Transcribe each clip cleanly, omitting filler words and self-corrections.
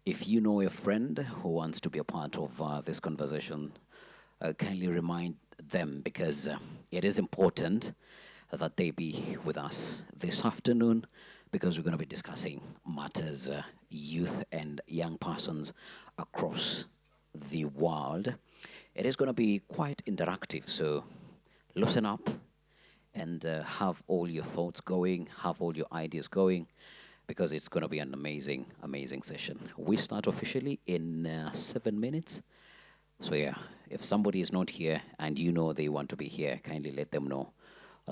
If you know a friend who wants to be a part of this conversation, kindly remind them because it is important that they be with us this afternoon because we're going to be discussing matters youth and young persons across the world. It is going to be quite interactive, so loosen up and have all your thoughts going, have all your ideas going, because it's going to be an amazing, amazing session. We start officially in 7 minutes. So yeah, if somebody is not here and you know they want to be here, kindly let them know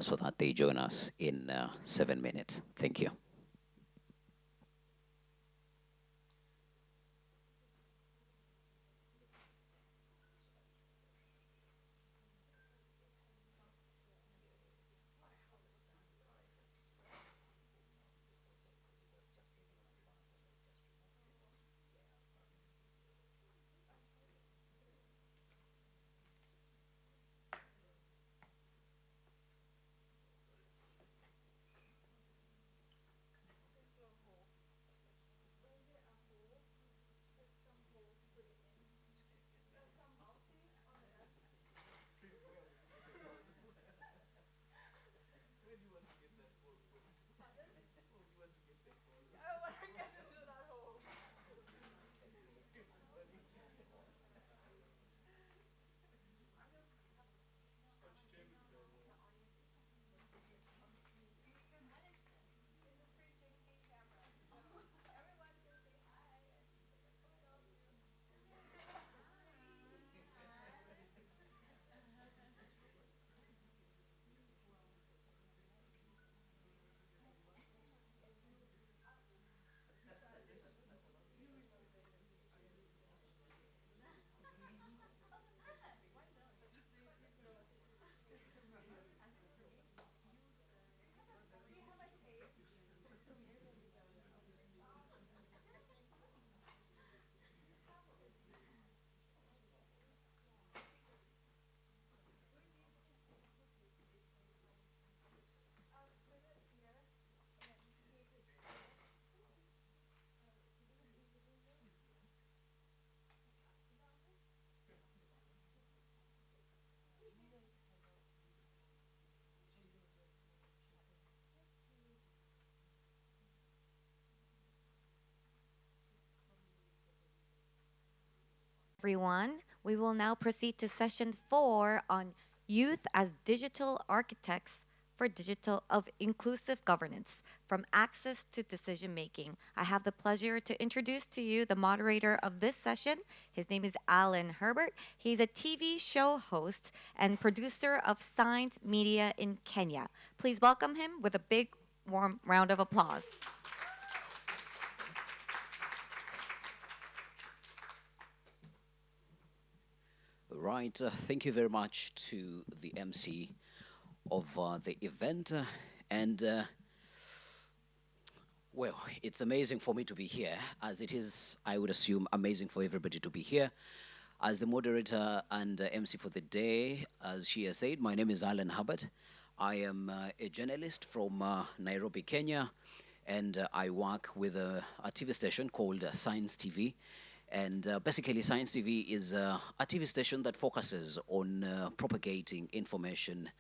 so that they join us in 7 minutes. Thank you. Everyone. We will now proceed to session 4 on youth as digital architects for digital of inclusive governance from access to decision making. I have the pleasure to introduce to you the moderator of this session. His name is Alan Herbert. He's a TV show host and producer of science media in Kenya. Please welcome him with a big warm round of applause. Right. Thank you very much to the MC of the event. And well, it's amazing for me to be here, as it is, I would assume, amazing for everybody to be here. As the moderator and MC for the day, as she has said, my name is Alan Hubbard. I am a journalist from Nairobi, Kenya, and I work with a TV station called Science TV. And basically, Science TV is a TV station that focuses on propagating information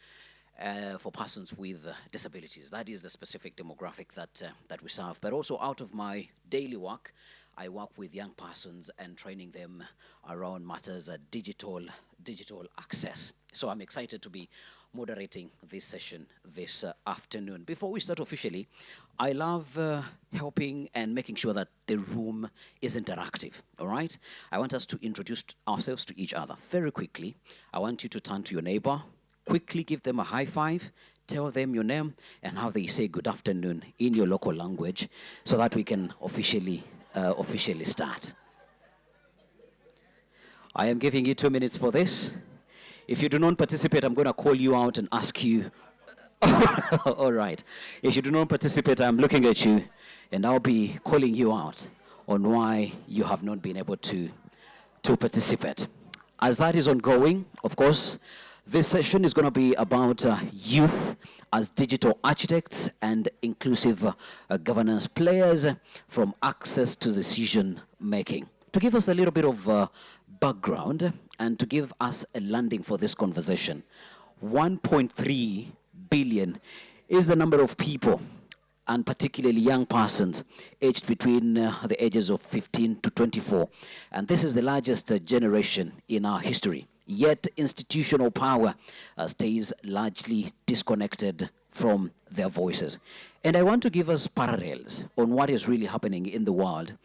for persons with disabilities. That is the specific demographic that we serve. But also, out of my daily work, I work with young persons and training them around matters digital access. So I'm excited to be moderating this session this afternoon. Before we start officially, I love helping and making sure that the room is interactive, all right? I want us to introduce ourselves to each other very quickly. I want you to turn to your neighbor, quickly give them a high five, tell them your name and how they say good afternoon in your local language so that we can officially start. I am giving you 2 minutes for this. If you do not participate, I'm going to call you out and ask you. All right. If you do not participate, I'm looking at you and I'll be calling you out on why you have not been able to participate. As that is ongoing, of course, This session is going to be about youth as digital architects and inclusive governance players from access to decision making. To give us a little bit of background and to give us a landing for this conversation, 1.3 billion is the number of people, and particularly young persons aged between the ages of 15 to 24. And this is the largest generation in our history. Yet institutional power stays largely disconnected from their voices. And I want to give us parallels on what is really happening in the world.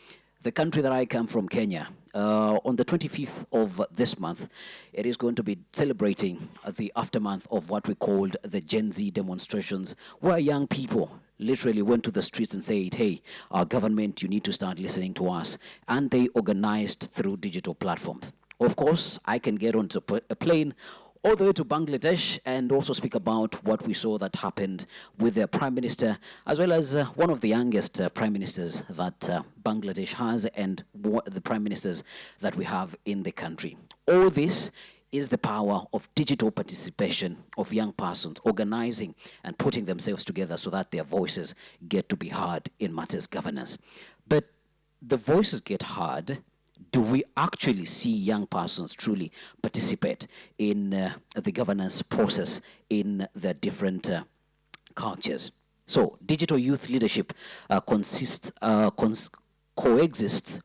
The country that I come from, Kenya, on the 25th of this month, it is going to be celebrating the aftermath of what we called the Gen Z demonstrations, where young people literally went to the streets and said, hey, our government, you need to start listening to us. And they organized through digital platforms. Of course, I can get onto a plane all the way to Bangladesh and also speak about what we saw that happened with the Prime Minister, as well as one of the youngest Prime Ministers that Bangladesh has and the Prime Ministers that we have in the country. All this is the power of digital participation of young persons organizing and putting themselves together so that their voices get to be heard in matters governance. But the voices get heard. Do we actually see young persons truly participate in the governance process in the different cultures? So digital youth leadership coexists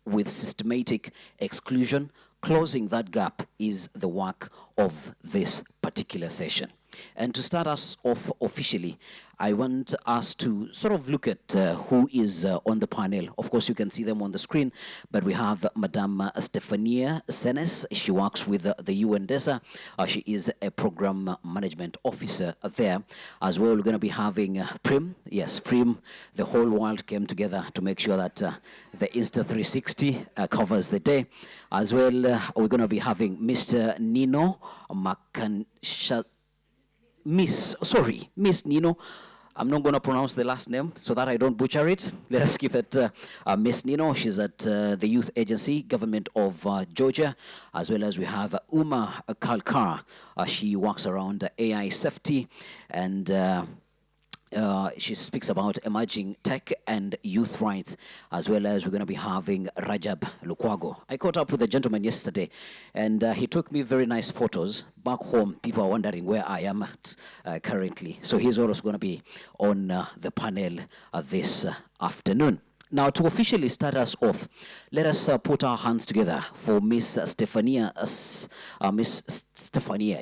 with systematic exclusion. Closing that gap is the work of this particular session. And to start us off officially, I want us to sort of look at who is on the panel. Of course, you can see them on the screen, but we have Madame Stefania Senes. She works with the UNDESA. She is a program management officer there. As well, we're going to be having Prim. Yes, Prim. The whole world came together to make sure that the Insta360 covers the day. As well, we're going to be having Mr. Nino Miss Nino. I'm not going to pronounce the last name so that I don't butcher it. Let us give it Miss Nino. She's at the Youth Agency, Government of Georgia, as well as we have Uma Kalkar. She works around AI safety and she speaks about emerging tech and youth rights, as well as we're going to be having Rajab Lukwago. I caught up with a gentleman yesterday, and he took me very nice photos. Back home, people are wondering where I am at currently. So he's also going to be on the panel this afternoon. Now, to officially start us off, let us put our hands together for Miss Stefania,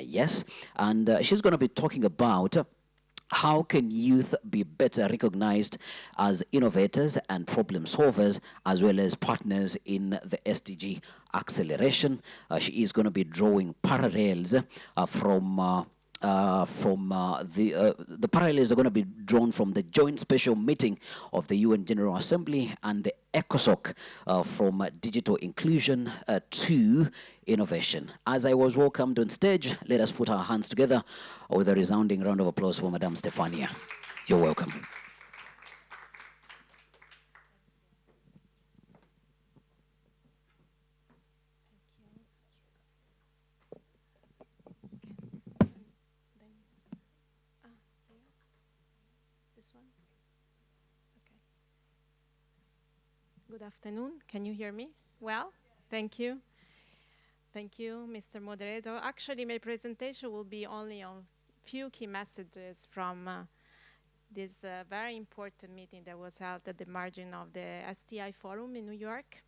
yes? And she's going to be talking about how can youth be better recognized as innovators and problem solvers, as well as partners in the SDG acceleration? She is going to be drawing parallels from the parallels are going to be drawn from the joint special meeting of the UN General Assembly and the ECOSOC from digital inclusion to innovation. As I was welcomed on stage, let us put our hands together with a resounding round of applause for Madame Stefania. You're welcome. This one? Okay. Good afternoon. Can you hear me? Well, thank you. Thank you, Mr. Moderator. Actually, my presentation will be only on few key messages from this very important meeting that was held at the margin of the STI Forum in New York.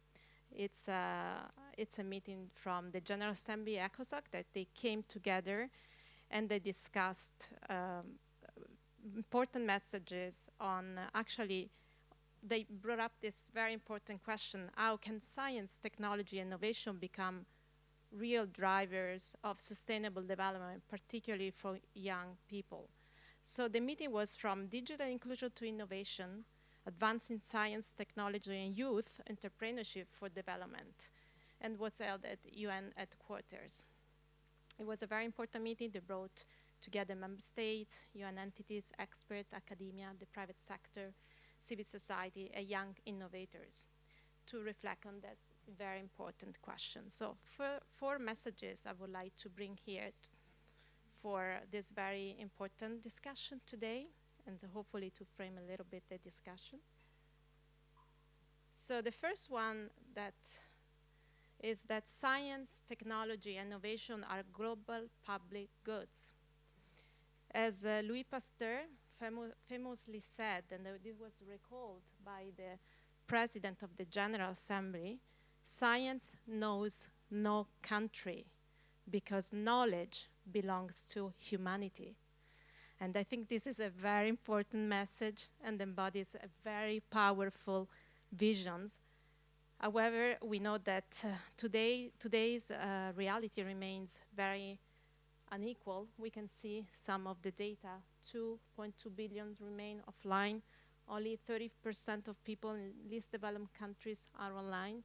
It's a meeting from the General Assembly ECOSOC that they came together and they discussed important messages on actually they brought up this very important question: how can science, technology, innovation become real drivers of sustainable development, particularly for young people? So the meeting was from digital inclusion to innovation, advancing science, technology, and youth entrepreneurship for development, and was held at UN headquarters. It was a very important meeting. They brought together member states, UN entities, experts, academia, the private sector, civil society, and young innovators to reflect on that very important question. So four messages I would like to bring here for this very important discussion today, and hopefully to frame a little bit the discussion. So the first one that is that science, technology, and innovation are global public goods. As Louis Pasteur famously said, and it was recalled by the President of the General Assembly, science knows no country because knowledge belongs to humanity. And I think this is a very important message and embodies a very powerful visions. However, we know that today's reality remains very unequal. We can see some of the data. 2.2 billion remain offline. Only 30% of people in least developed countries are online.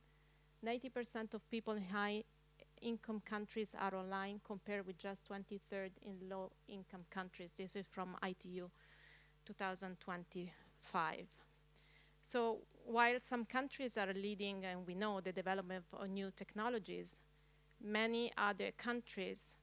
90% of people in high-income countries are online, compared with just 23rd in low-income countries. This is from ITU 2025. So while some countries are leading, and we know the development of new technologies, many other countries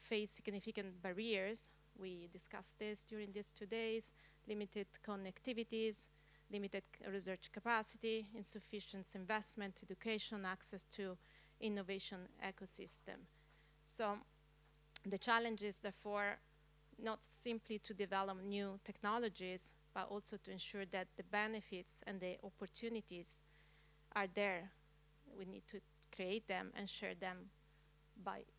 face significant barriers. We discussed this during these 2 days: limited connectivities, limited research capacity, insufficient investment, education, access to innovation ecosystem. So the challenge is therefore not simply to develop new technologies, but also to ensure that the benefits and the opportunities are there. We need to create them and share them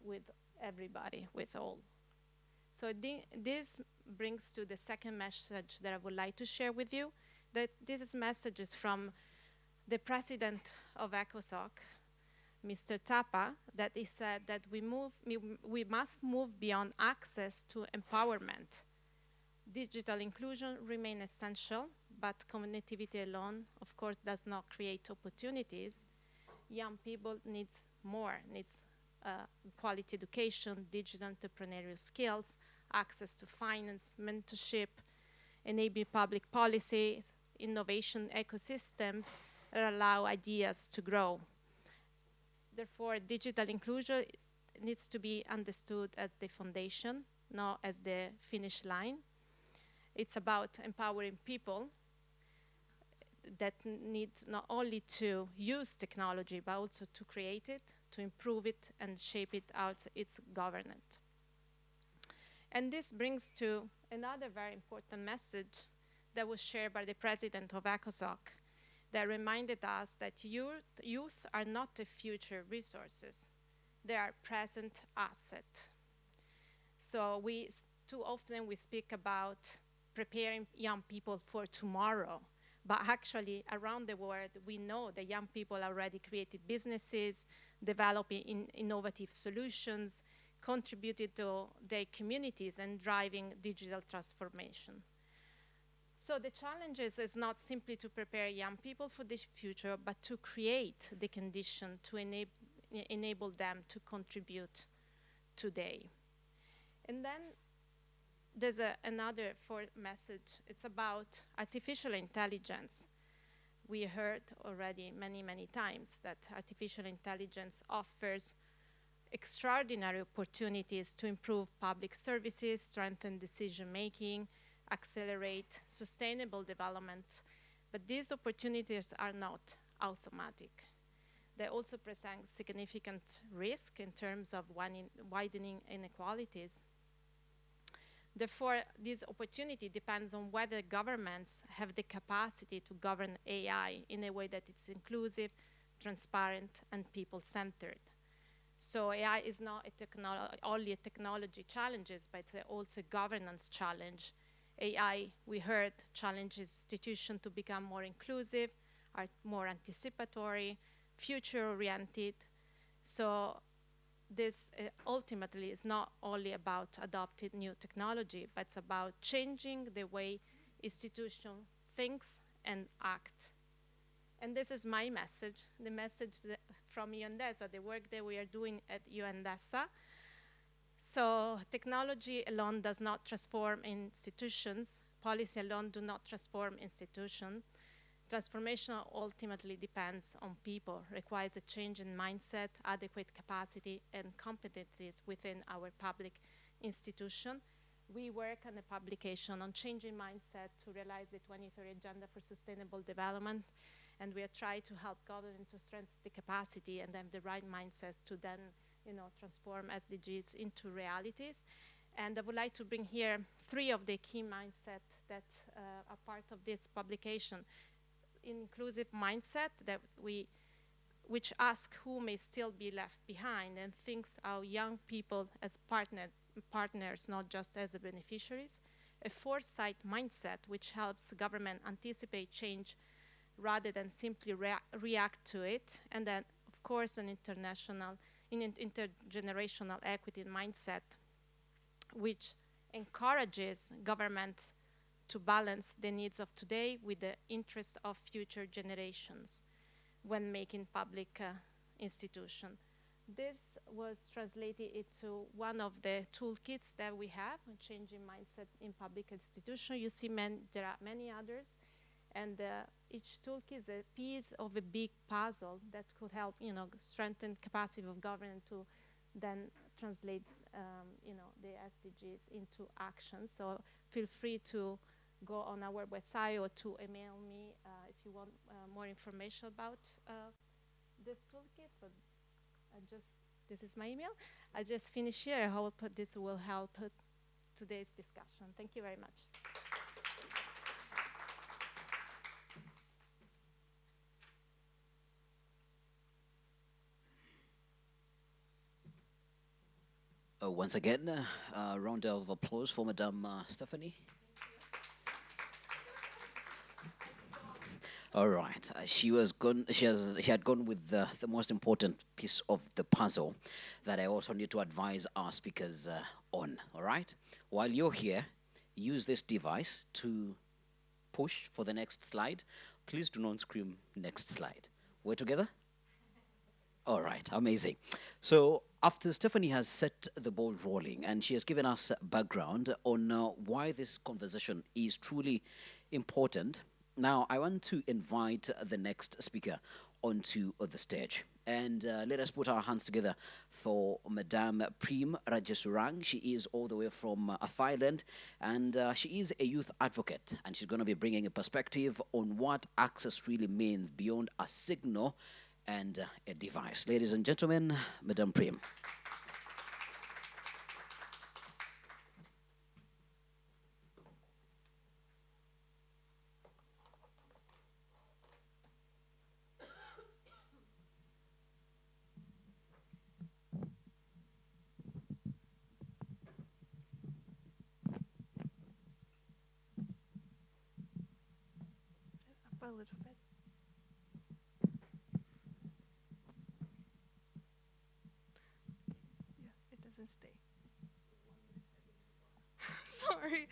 with everybody, with all. So this brings to the second message that I would like to share with you, that this is messages from the president of ECOSOC, Mr. Tapa, that he said that we must move beyond access to empowerment. Digital inclusion remains essential, but connectivity alone, of course, does not create opportunities. Young people needs more, needs quality education, digital entrepreneurial skills, access to finance, mentorship, enabling public policies, innovation ecosystems that allow ideas to grow. Therefore, digital inclusion needs to be understood as the foundation, not as the finish line. It's about empowering people that need not only to use technology, but also to create it, to improve it, and shape it out its governance. And this brings to another very important message that was shared by the president of ECOSOC, that reminded us that youth are not the future resources. They are present asset. So too often we speak about preparing young people for tomorrow, but actually around the world we know that young people already created businesses, developing innovative solutions, contributed to their communities, and driving digital transformation. So the challenge is not simply to prepare young people for this future, but to create the condition to enable them to contribute today. And then there's another fourth message. It's about artificial intelligence. We heard already many, many times that artificial intelligence offers extraordinary opportunities to improve public services, strengthen decision-making, accelerate sustainable development. But these opportunities are not automatic. They also present significant risk in terms of widening inequalities. Therefore, this opportunity depends on whether governments have the capacity to govern AI in a way that it's inclusive, transparent, and people-centered. So AI is not only a technology challenge, but it's also a governance challenge. AI, we heard, challenges institutions to become more inclusive, are more anticipatory, future-oriented. So this ultimately is not only about adopting new technology, but it's about changing the way institution thinks and act. And this is my message, the message from UNDESA, the work that we are doing at UNDESA. So technology alone does not transform institutions. Policy alone do not transform institutions. Transformation ultimately depends on people, requires a change in mindset, adequate capacity, and competencies within our public institution. We work on a publication on changing mindset to realize the 2030 Agenda for Sustainable Development, and we are trying to help government to strengthen the capacity and have the right mindset to then, transform SDGs into realities. And I would like to bring here 3 of the key mindsets that are part of this publication. Inclusive mindset which asks who may still be left behind and thinks our young people as partners, not just as the beneficiaries. A foresight mindset, which helps government anticipate change rather than simply react to it. And then, of course, an intergenerational equity mindset, which encourages government to balance the needs of today with the interest of future generations when making public institution. This was translated into one of the toolkits that we have on changing mindset in public institution. You see there are many others, and each toolkit is a piece of a big puzzle that could help, strengthen capacity of government to then translate, the SDGs into action. So feel free to go on our website or to email me if you want more information about this toolkit. So this is my email. I just finished here. I hope this will help today's discussion. Thank you very much. Once again, a round of applause for Madame Stephanie. All right, she had gone with the most important piece of the puzzle that I also need to advise our speakers on. All right, while you're here, use this device to push for the next slide. Please do not scream "next slide." We're together. All right, amazing. So after Stephanie has set the ball rolling and she has given us background on why this conversation is truly important, now I want to invite the next speaker onto the stage. And let us put our hands together for Madame Prem Rajasurang. She is all the way from Thailand, and she is a youth advocate. And she's going to be bringing a perspective on what access really means beyond a signal and a device. Ladies and gentlemen, Madame Prem. Up a little bit. Yeah, it doesn't stay. Sorry,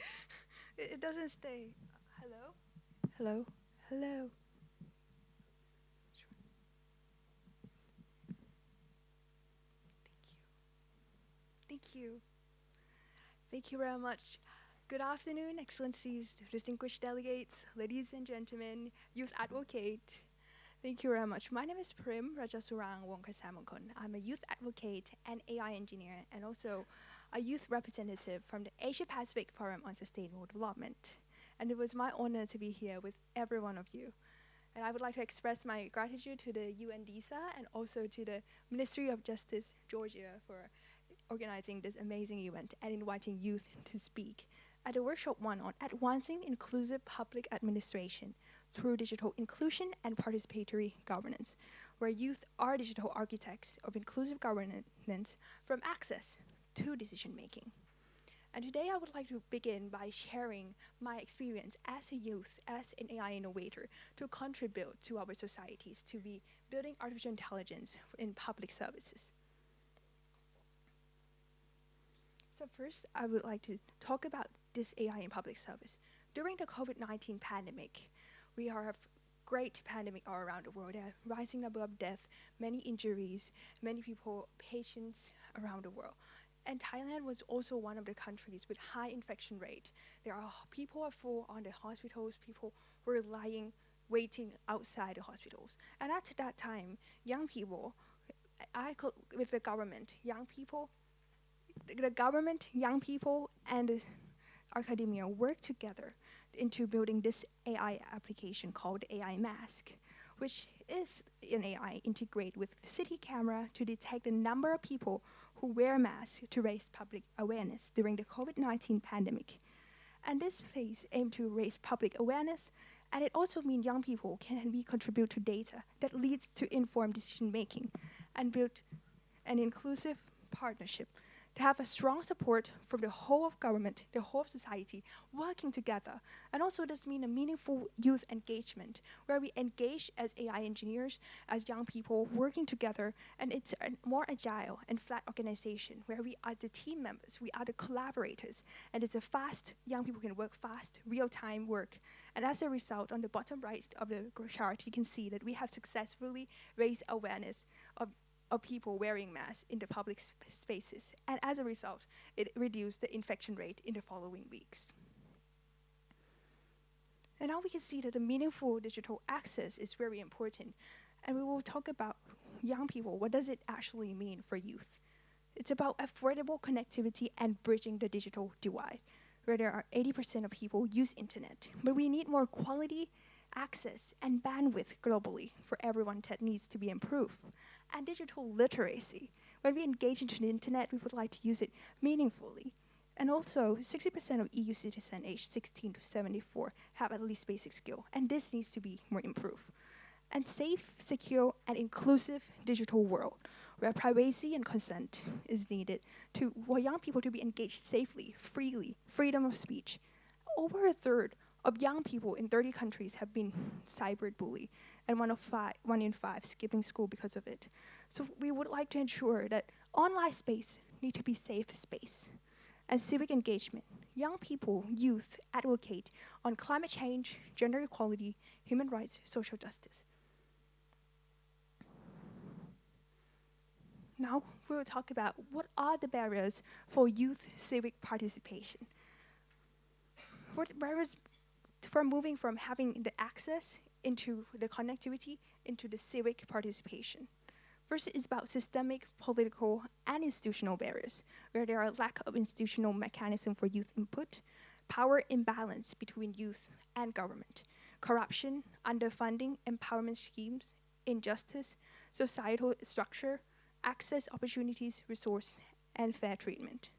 it doesn't stay. Hello? Hello? Hello? Thank you. Thank you very much. Good afternoon, Excellencies, distinguished delegates, ladies and gentlemen, youth advocate. Thank you very much. My name is Prem Rajasurang Wongkasamongkon. I'm a youth advocate and AI engineer, and also a youth representative from the Asia Pacific Forum on Sustainable Development. And it was my honor to be here with every one of you. And I would like to express my gratitude to the UNDSA and also to the Ministry of Justice, Georgia, for organizing this amazing event and inviting youth to speak at the workshop 1 on advancing inclusive public administration through digital inclusion and participatory governance, where youth are digital architects of inclusive governance from access to decision making. And today I would like to begin by sharing my experience as a youth, as an AI innovator, to contribute to our societies to be building artificial intelligence in public services. So first, I would like to talk about this AI in public service. During the COVID-19 pandemic, we have great pandemic all around the world. There are rising number of deaths, many injuries, many people, patients around the world. And Thailand was also one of the countries with high infection rate. There are people are full on the hospitals, people were lying, waiting outside the hospitals. And at that time, young people, with the government, young people the government, young people, and academia work together into building this AI application called AI Mask, which is an AI integrate with city camera to detect the number of people who wear masks to raise public awareness during the COVID-19 pandemic. And this place aim to raise public awareness, and it also means young people can be contribute to data that leads to informed decision making and build an inclusive partnership to have a strong support from the whole of government, the whole of society, working together. And also this means a meaningful youth engagement, where we engage as AI engineers, as young people working together, and it's a more agile and flat organization, where we are the team members, we are the collaborators, and it's a fast, young people can work fast, real-time work. And as a result, on the bottom right of the chart, you can see that we have successfully raised awareness of people wearing masks in the public spaces. And as a result, it reduced the infection rate in the following weeks. And now we can see that the meaningful digital access is very important. And we will talk about young people. What does it actually mean for youth? It's about affordable connectivity and bridging the digital divide, where there are 80% of people use internet. But we need more quality, access, and bandwidth globally for everyone that needs to be improved. And digital literacy. When we engage into the internet, we would like to use it meaningfully. And also, 60% of EU citizens aged 16 to 74 have at least basic skill, and this needs to be more improved. And safe, secure, and inclusive digital world, where privacy and consent is needed for young people to be engaged safely, freely, freedom of speech. Over a third of young people in 30 countries have been cyberbullied, and one in five skipping school because of it. So we would like to ensure that online space need to be safe space. And civic engagement. Young people, youth, advocate on climate change, gender equality, human rights, social justice. Now we will talk about what are the barriers for youth civic participation. What barriers for moving from having the access into the connectivity into the civic participation. First is about systemic, political, and institutional barriers, where there are lack of institutional mechanism for youth input, power imbalance between youth and government, corruption, underfunding, empowerment schemes, injustice, societal structure, access opportunities, resource, and fair treatment.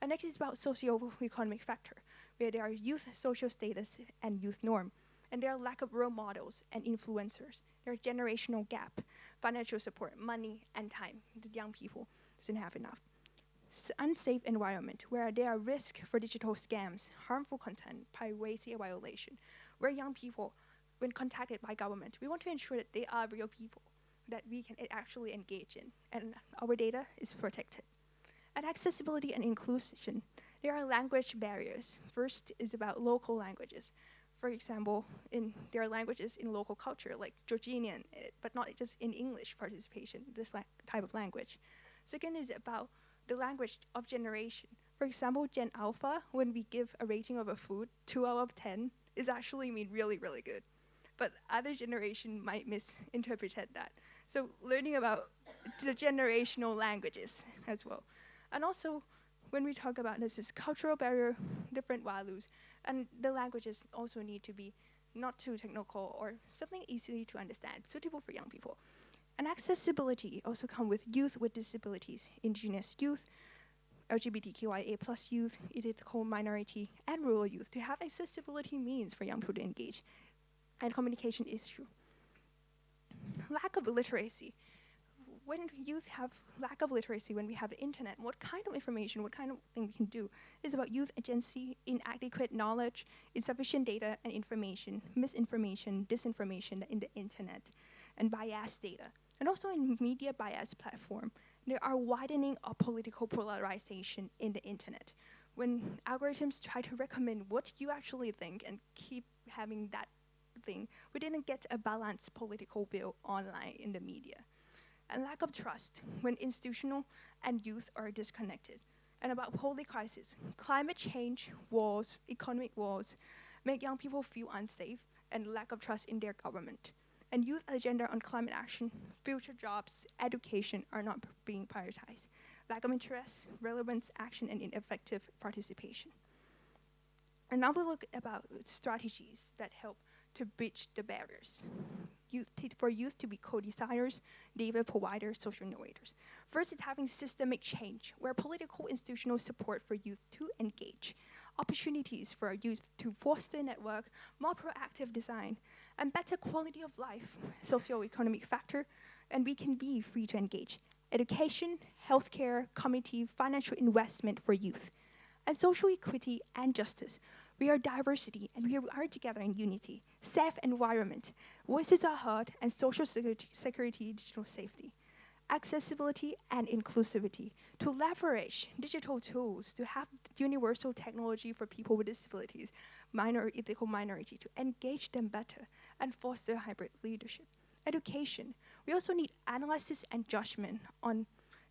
And next is about socio-economic factor, where there are youth social status and youth norm, and there are lack of role models and influencers. There are generational gap, financial support, money, and time. The young people doesn't have enough. Unsafe environment, where there are risk for digital scams, harmful content, privacy violation, where young people, when contacted by government, we want to ensure that they are real people that we can actually engage in, and our data is protected. And accessibility and inclusion, there are language barriers. First is about local languages. For example, there are languages in local culture, like Georgian, but not just in English participation, this type of language. Second is about the language of generation. For example, Gen Alpha, when we give a rating of a food, 2 out of 10 is actually mean really, really good. But other generation might misinterpret that. So learning about the generational languages as well. And also, when we talk about this is cultural barrier, different values, and the languages also need to be not too technical or something easy to understand, suitable for young people. And accessibility also come with youth with disabilities, indigenous youth, LGBTQIA plus youth, ethical minority, and rural youth to have accessibility means for young people to engage. And communication issue. Lack of literacy. When youth have lack of literacy, when we have the internet, what kind of information, what kind of thing we can do is about youth agency, inadequate knowledge, insufficient data and information, misinformation, disinformation in the internet, and biased data. And also in media bias platform, there are widening of political polarization in the internet. When algorithms try to recommend what you actually think and keep having that thing, we didn't get a balanced political view online in the media. And lack of trust when institutional and youth are disconnected. And about holy crisis, climate change, wars, economic wars, make young people feel unsafe and lack of trust in their government. And youth agenda on climate action, future jobs, education are not being prioritized. lack of interest, relevance, action, and ineffective participation. And now we'll look about strategies that help to bridge the barriers. For youth to be co-designers, data providers, social innovators. First is having systemic change, where political institutional support for youth to engage, opportunities for our youth to foster network, more proactive design, and better quality of life, socioeconomic factor, and we can be free to engage. Education, healthcare, community, financial investment for youth, and social equity and justice. We are diversity and we are together in unity. Safe environment, voices are heard, and social security, digital safety. Accessibility and inclusivity, to leverage digital tools, to have universal technology for people with disabilities, ethical minority, to engage them better and foster hybrid leadership. Education, we also need analysis and judgment on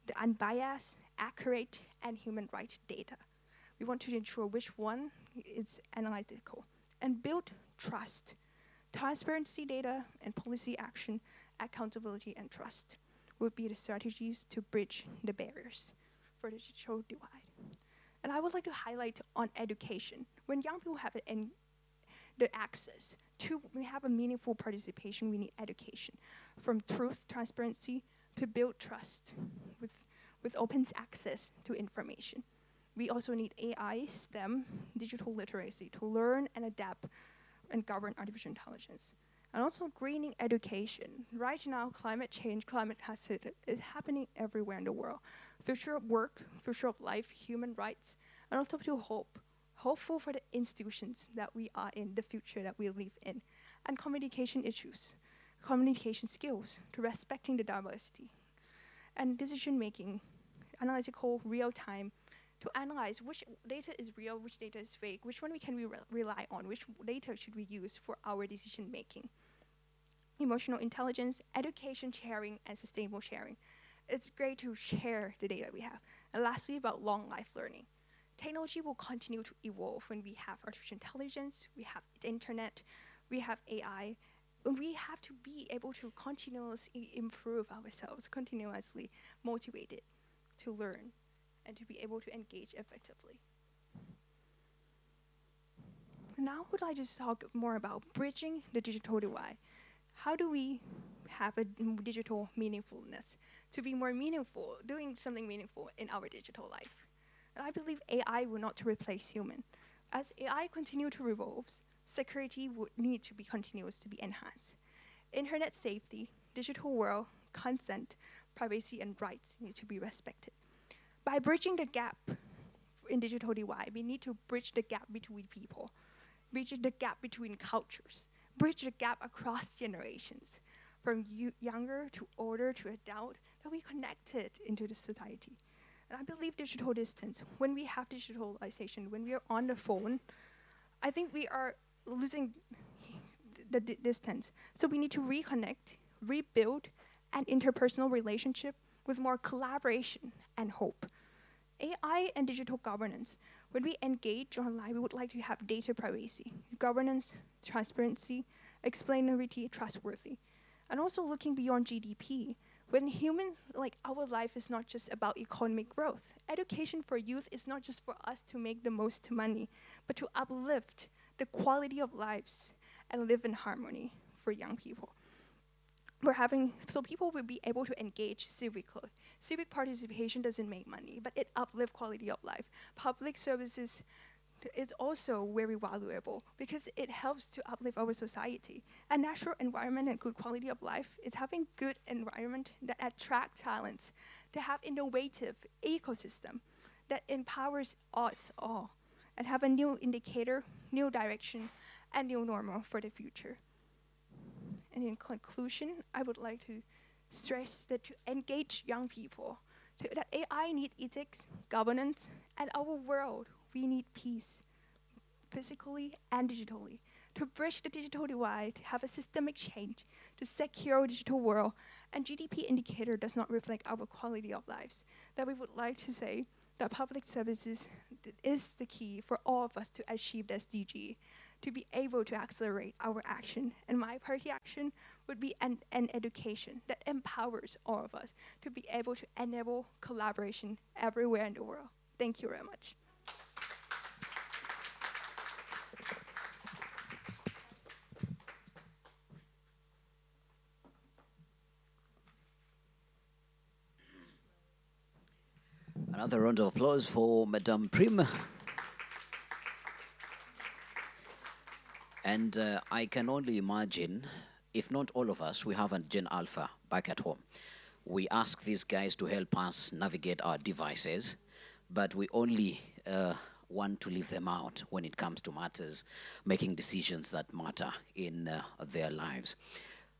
the unbiased, accurate, and human rights data. We want to ensure which one is analytical and build trust. Transparency data and policy action, accountability and trust would be the strategies to bridge the barriers for the digital divide. And I would like to highlight on education. When young people have the access to have a meaningful participation, we need education. From truth, transparency, to build trust with open access to information. We also need AI, STEM, digital literacy to learn and adapt and govern artificial intelligence. And also greening education. Right now, climate change, climate hazard is happening everywhere in the world. Future of work, future of life, human rights, and also to hope. Hopeful for the institutions that we are in, the future that we live in. And communication issues, communication skills, to respecting the diversity. And decision making, analytical, real time, to analyze which data is real, which data is fake, which one we can rely on, which data should we use for our decision making. Emotional intelligence, education sharing, and sustainable sharing. It's great to share the data we have. And lastly, about long life learning. Technology will continue to evolve when we have artificial intelligence, we have the internet, we have AI. We have to be able to continuously improve ourselves, continuously motivated to learn and to be able to engage effectively. Now would like to talk more about bridging the digital divide. How do we have a digital meaningfulness to be more meaningful, doing something meaningful in our digital life? And I believe AI will not replace human. As AI continue to evolve, security would need to be continuous to be enhanced. Internet safety, digital world, consent, privacy, and rights need to be respected. By bridging the gap in digital divide, we need to bridge the gap between people, bridge the gap between cultures, bridge the gap across generations, from younger to older to adult, that we connected into the society. And I believe digital distance, when we have digitalization, when we are on the phone, I think we are losing the distance. So we need to reconnect, rebuild an interpersonal relationship with more collaboration and hope. AI and digital governance. When we engage online, we would like to have data privacy, governance, transparency, explainability, trustworthy. And also looking beyond GDP. When our life is not just about economic growth. Education for youth is not just for us to make the most money, but to uplift the quality of lives and live in harmony for young people. So people will be able to engage civically. Civic participation doesn't make money, but it uplifts quality of life. Public services is also very valuable because it helps to uplift our society. A natural environment and good quality of life is having good environment that attract talents, to have innovative ecosystem that empowers us all, and have a new indicator, new direction, and new normal for the future. And in conclusion, I would like to stress that to engage young people, that AI needs ethics, governance, and our world, we need peace, physically and digitally, to bridge the digital divide, to have a systemic change, to secure a digital world, and GDP indicator does not reflect our quality of lives. That we would like to say that public services is the key for all of us to achieve the SDG, to be able to accelerate our action. And my party action would be an education that empowers all of us to be able to enable collaboration everywhere in the world. Thank you very much. Another round of applause for Madame Prim. And I can only imagine, if not all of us, we have a Gen Alpha back at home. We ask these guys to help us navigate our devices, but we only want to leave them out when it comes to matters, making decisions that matter in their lives.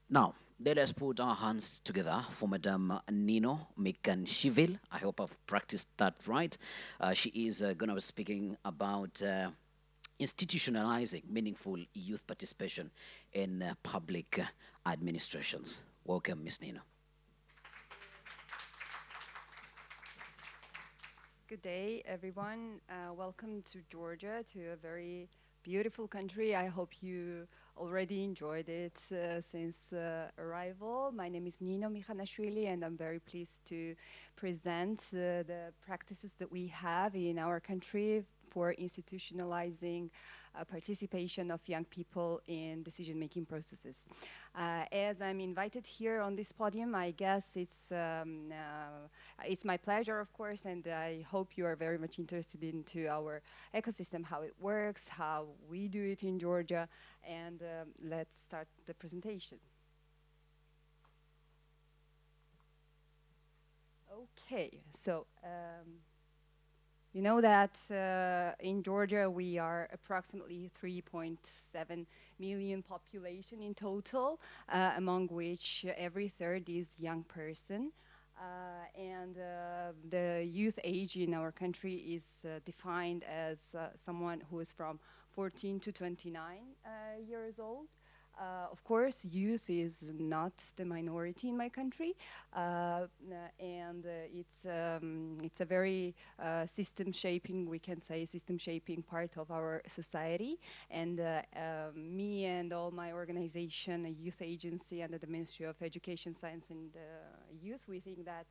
Now, let us put our hands together for Madame Nino Mikanshivil. I hope I've practiced that right. She is going to be speaking about institutionalizing meaningful youth participation in public administrations. Welcome, Ms. Nino. Good day, everyone. Welcome to Georgia, to a very beautiful country. I hope you already enjoyed it since arrival. My name is Nino Mikhanashvili, and I'm very pleased to present the practices that we have in our country for institutionalizing participation of young people in decision-making processes. As I'm invited here on this podium, I guess it's my pleasure, of course, and I hope you are very much interested into our ecosystem, how it works, how we do it in Georgia, and let's start the presentation. Okay, so you know that in Georgia we are approximately 3.7 million population in total, among which every third is young person. And the youth age in our country is defined as someone who is from 14 to 29 years old. Of course, youth is not the minority in my country, and it's a very system shaping, we can say, system shaping part of our society. And me and all my organization, a youth agency under the Ministry of Education, Science and Youth, we think that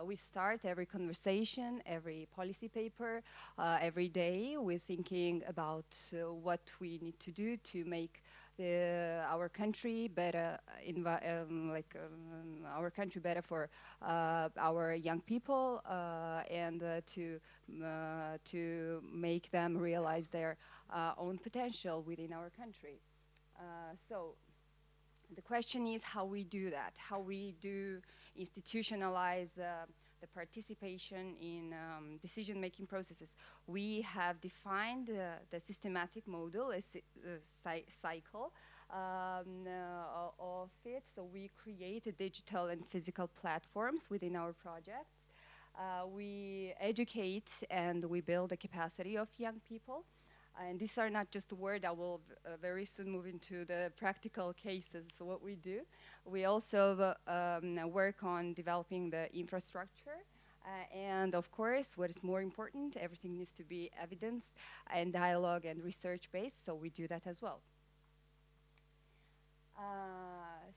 we start every conversation, every policy paper, every day with thinking about what we need to do to make our country better, our country better for our young people, and to make them realize their own potential within our country. So the question is how we do that, how we do institutionalize the participation in decision-making processes. We have defined the systematic model, a cycle of it. So we create digital and physical platforms within our projects. We educate and we build the capacity of young people. And these are not just words. I will very soon move into the practical cases, what we do. We also work on developing the infrastructure. And of course, what is more important, everything needs to be evidence and dialogue and research-based, so we do that as well.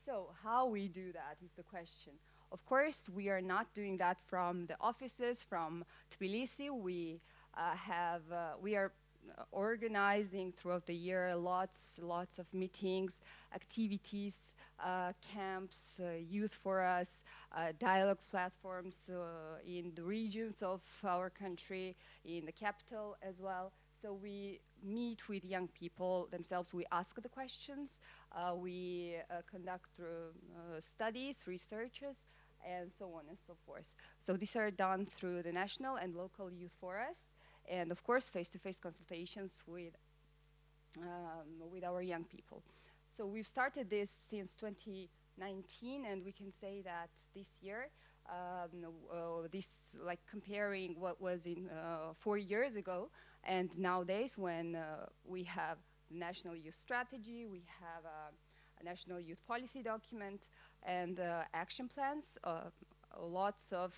So how we do that is the question. Of course, we are not doing that from the offices, from Tbilisi. We are organizing throughout the year lots of meetings, activities, camps, youth for us, dialogue platforms in the regions of our country, in the capital as well. So we meet with young people themselves. We ask the questions. We conduct studies, researches, and so on and so forth. So these are done through the national and local youth forests. And of course, face-to-face consultations with our young people. So we've started this since 2019, and we can say that this year, like comparing what was in 4 years ago, and nowadays when we have the National Youth Strategy, we have a National Youth Policy document, and action plans lots of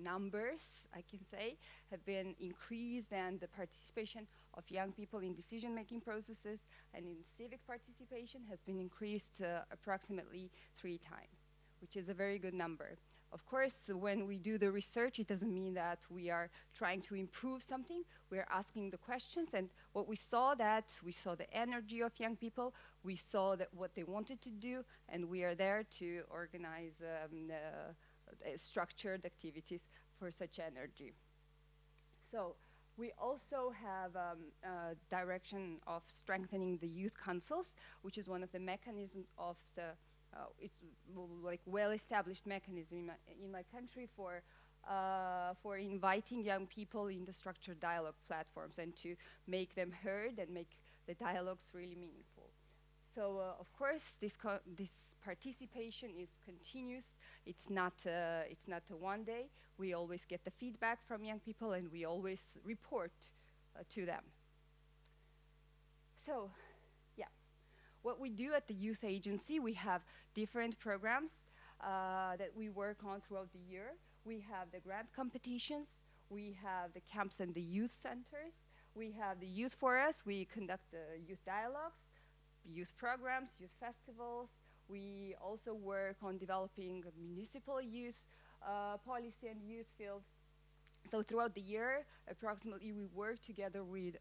numbers, I can say, have been increased, and the participation of young people in decision-making processes and in civic participation has been increased approximately 3 times, which is a very good number. Of course, when we do the research, it doesn't mean that we are trying to improve something. We're asking the questions, and what we saw the energy of young people, we saw that what they wanted to do, and we are there to organize structured activities for such energy. So we also have a direction of strengthening the youth councils, which is one of the mechanisms of the it's like well-established mechanism in my country for inviting young people in the structured dialogue platforms and to make them heard and make the dialogues really meaningful. So of course, this participation is continuous. It's not a one day. We always get the feedback from young people, and we always report to them. So, yeah, what we do at the youth agency, we have different programs that we work on throughout the year. We have the grant competitions. We have the camps and the youth centers. We have the youth forest. We conduct the youth dialogues, youth programs, youth festivals. We also work on developing municipal youth policy and youth field. So throughout the year, approximately we work together with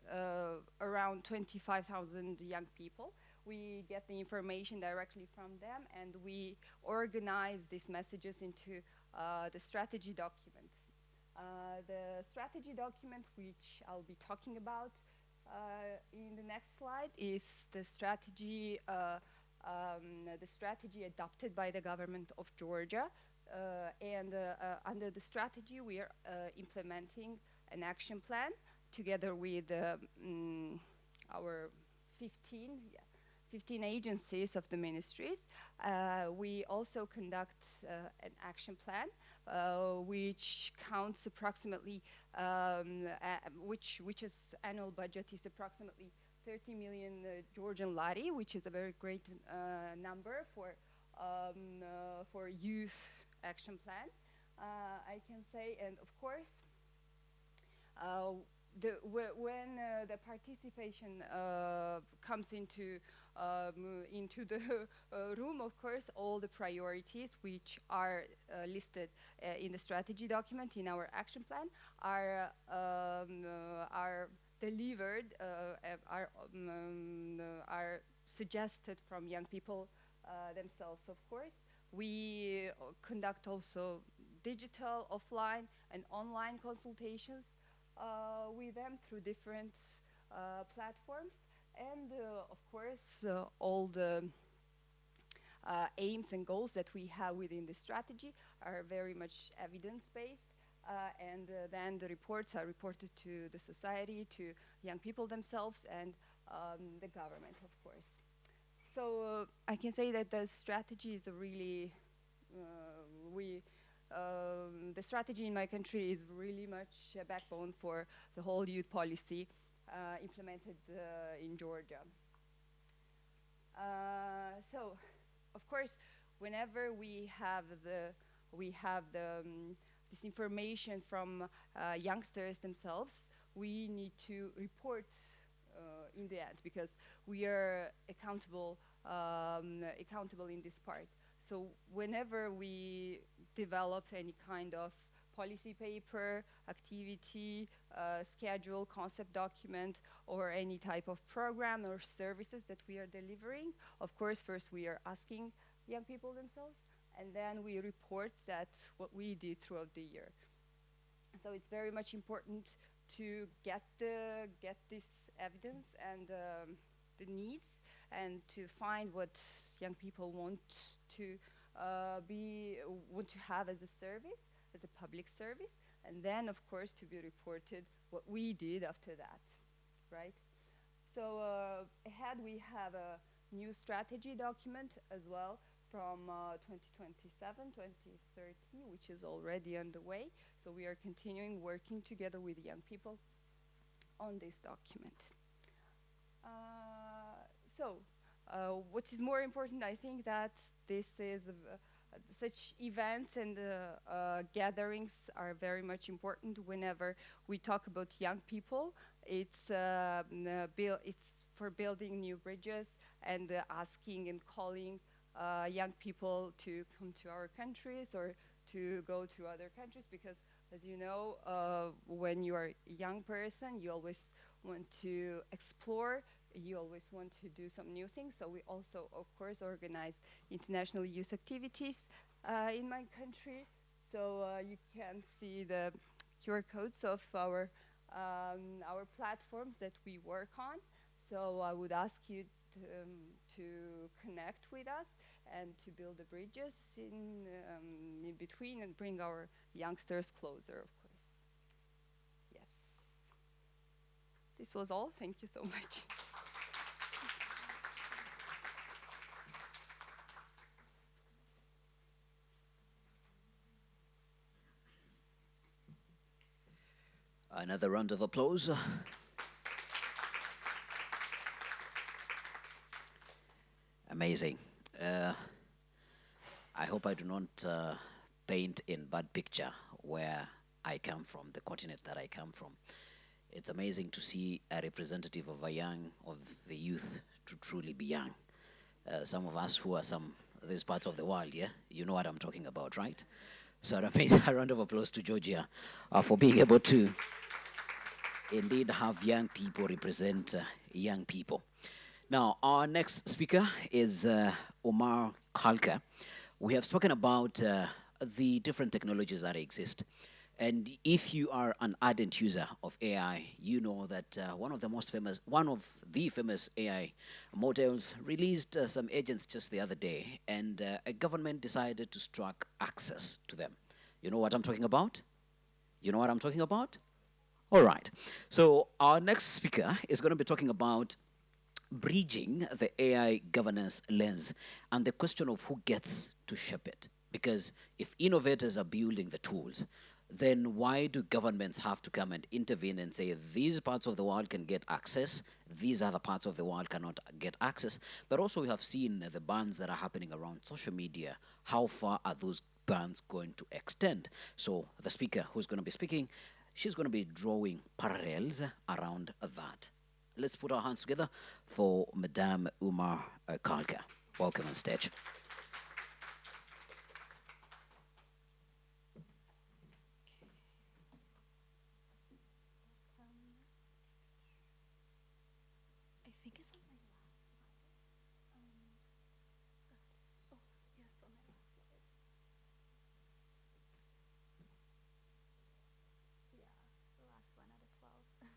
around 25,000 young people. We get the information directly from them, and we organize these messages into the strategy documents. The strategy document, which I'll be talking about in the next slide, is the strategy adopted by the government of Georgia. Under the strategy, we are implementing an action plan together with our 15 agencies of the ministries. We also conduct an action plan, which counts approximately, which annual budget is approximately 30 million Georgian lari, which is a very great number for youth action plan, I can say. And of course, when the participation comes into the room, of course, all the priorities which are listed in the strategy document in our action plan are delivered, are suggested from young people themselves, of course. We conduct also digital, offline, and online consultations with them through different platforms. And of course, all the aims and goals that we have within the strategy are very much evidence-based. And then the reports are reported to the society, to young people themselves, and the government, of course. So I can say that the strategy is a really, the strategy in my country is really much a backbone for the whole youth policy implemented in Georgia. So, of course, whenever we have this information from youngsters themselves, we need to report in the end, because we are accountable in this part. So whenever we develop any kind of policy paper, activity, schedule, concept document, or any type of program or services that we are delivering, of course, first we are asking young people themselves, and then we report that what we did throughout the year. So it's very much important to get this evidence and the needs, and to find what young people want to have as a service, as a public service, and then of course to be reported what we did after that, right? So ahead we have a new strategy document as well from 2027, 2030, which is already underway. So we are continuing working together with young people on this document. What is more important, I think that this is such events and gatherings are very much important whenever we talk about young people. It's for building new bridges and asking and calling young people to come to our countries or to go to other countries because, as you know, when you are a young person, you always want to explore, you always want to do some new things. So we also, of course, organize international youth activities in my country. So you can see the QR codes of our platforms that we work on. So I would ask you to connect with us and to build the bridges in between and bring our youngsters closer, of course. Yes. This was all. Thank you so much. Another round of applause. Amazing. I hope I do not paint in bad picture where I come from, the continent that I come from. It's amazing to see a representative of the youth to truly be young. Some of us who are these parts of the world, yeah, you know what I'm talking about, right? So an amazing round of applause to Georgia for being able to indeed have young people represent young people. Now, our next speaker is Omar Kalka. We have spoken about the different technologies that exist. And if you are an ardent user of AI, you know that one of the famous AI models released some agents just the other day, and a government decided to strike access to them. You know what I'm talking about? You know what I'm talking about? All right. So our next speaker is going to be talking about bridging the AI governance lens and the question of who gets to shape it. Because if innovators are building the tools, then why do governments have to come and intervene and say these parts of the world can get access, these other parts of the world cannot get access? But also we have seen the bans that are happening around social media. How far are those bans going to extend? So the speaker who's going to be speaking, she's going to be drawing parallels around that. Let's put our hands together for Madame Umar Kalka. Welcome on stage. I think it's on my last slide. Oh, yeah, it's on my last slide. Yeah, the last one out of 12.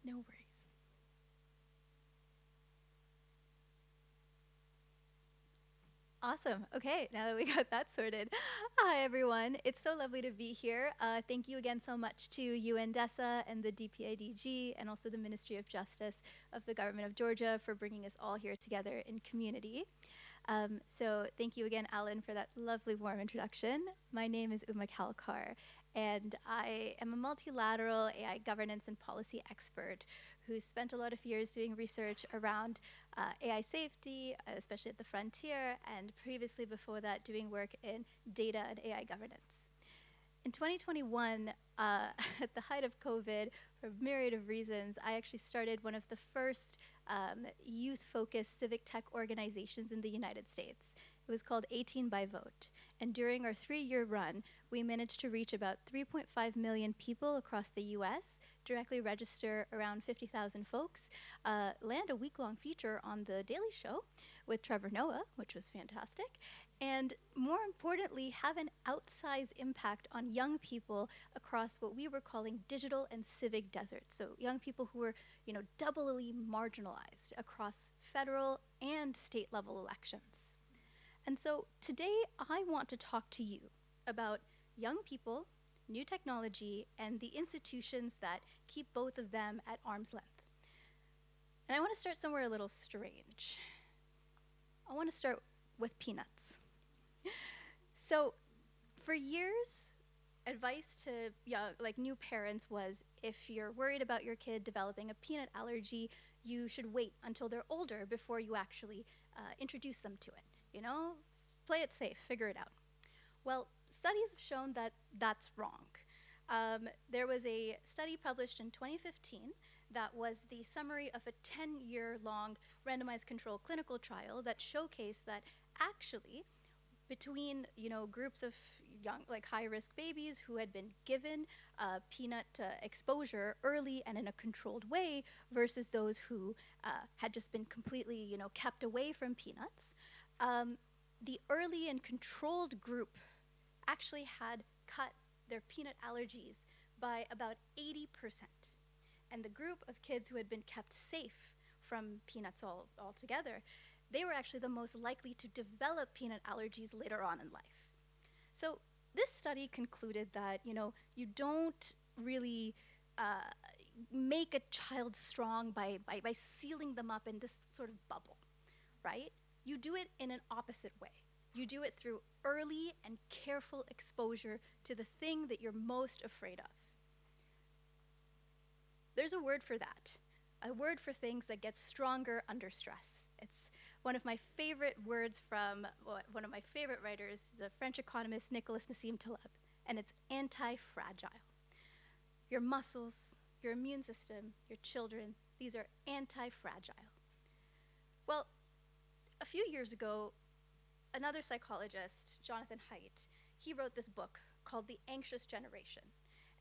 No worries. Awesome. Okay, now that we got that sorted. Hi, everyone. It's so lovely to be here. Thank you again so much to UNDESA and the DPADG and also the Ministry of Justice of the Government of Georgia for bringing us all here together in community. So thank you again, Alan, for that lovely warm introduction. My name is Uma Kalkar, and I am a multilateral AI governance and policy expert who spent a lot of years doing research around AI safety, especially at the frontier, and previously before that doing work in data and AI governance. In 2021, at the height of COVID, for a myriad of reasons, I actually started one of the first youth-focused civic tech organizations in the United States. It was called 18 by Vote. And during our 3-year run, we managed to reach about 3.5 million people across the US, directly register around 50,000 folks, land a week-long feature on The Daily Show with Trevor Noah, which was fantastic, and more importantly, have an outsized impact on young people across what we were calling digital and civic deserts. So young people who were, doubly marginalized across federal and state level elections. And so today I want to talk to you about young people, new technology, and the institutions that keep both of them at arm's length. And I want to start somewhere a little strange. I want to start with peanuts. So For years, advice to like new parents was if you're worried about your kid developing a peanut allergy, you should wait until they're older before you actually introduce them to it. You know, play it safe, figure it out. Well, studies have shown that that's wrong. There was a study published in 2015 that was the summary of a 10-year-long randomized controlled clinical trial that showcased that actually between groups of young like high-risk babies who had been given peanut exposure early and in a controlled way versus those who had just been completely kept away from peanuts, the early and controlled group actually had cut their peanut allergies by about 80%. And the group of kids who had been kept safe from peanuts altogether, they were actually the most likely to develop peanut allergies later on in life. So this study concluded that you don't really make a child strong by sealing them up in this sort of bubble, right? You do it in an opposite way. You do it through early and careful exposure to the thing that you're most afraid of. There's a word for that, a word for things that get stronger under stress. It's one of my favorite words from one of my favorite writers, the French economist Nicolas Nassim Taleb, and it's anti-fragile. Your muscles, your immune system, your children, these are anti-fragile. Well, a few years ago, another psychologist, Jonathan Haidt, he wrote this book called The Anxious Generation.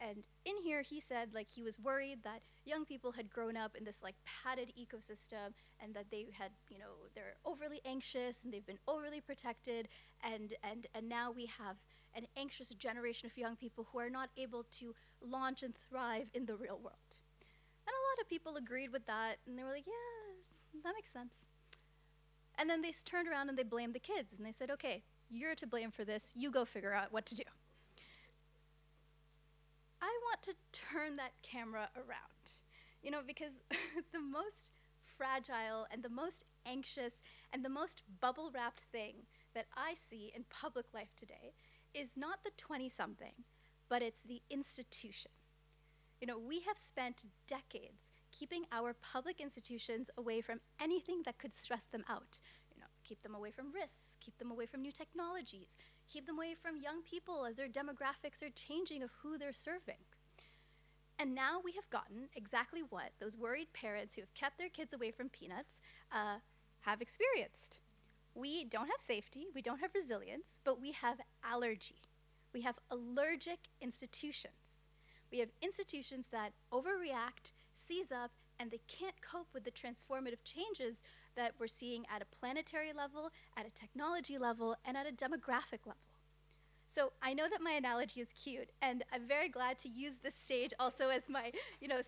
And in here, he said he was worried that young people had grown up in this padded ecosystem and that they had, they're overly anxious and they've been overly protected. And now we have an anxious generation of young people who are not able to launch and thrive in the real world. And a lot of people agreed with that. And they were like, yeah, that makes sense. And then they turned around and they blamed the kids. And they said, okay, you're to blame for this. You go figure out what to do. I want to turn that camera around, because the most fragile and the most anxious and the most bubble-wrapped thing that I see in public life today is not the 20-something, but it's the institution. We have spent decades keeping our public institutions away from anything that could stress them out. Keep them away from risks, keep them away from new technologies, keep them away from young people as their demographics are changing of who they're serving. And now we have gotten exactly what those worried parents who have kept their kids away from peanuts have experienced. We don't have safety, we don't have resilience, but we have allergy. We have allergic institutions. We have institutions that overreact, seize up, and they can't cope with the transformative changes that we're seeing at a planetary level, at a technology level, and at a demographic level. So I know that my analogy is cute, and I'm very glad to use this stage also as my,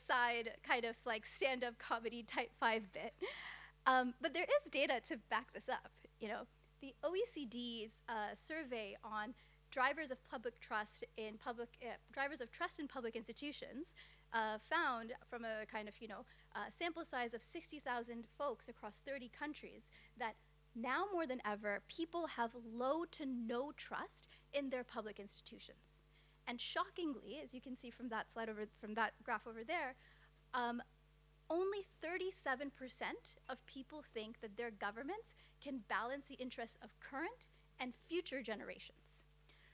side kind of stand-up comedy type 5 bit. But there is data to back this up. The OECD's survey on drivers of trust in public institutions found from a kind of sample size of 60,000 folks across 30 countries that now more than ever, people have low to no trust in their public institutions. And shockingly, as you can see from that from that graph over there, only 37% of people think that their governments can balance the interests of current and future generations.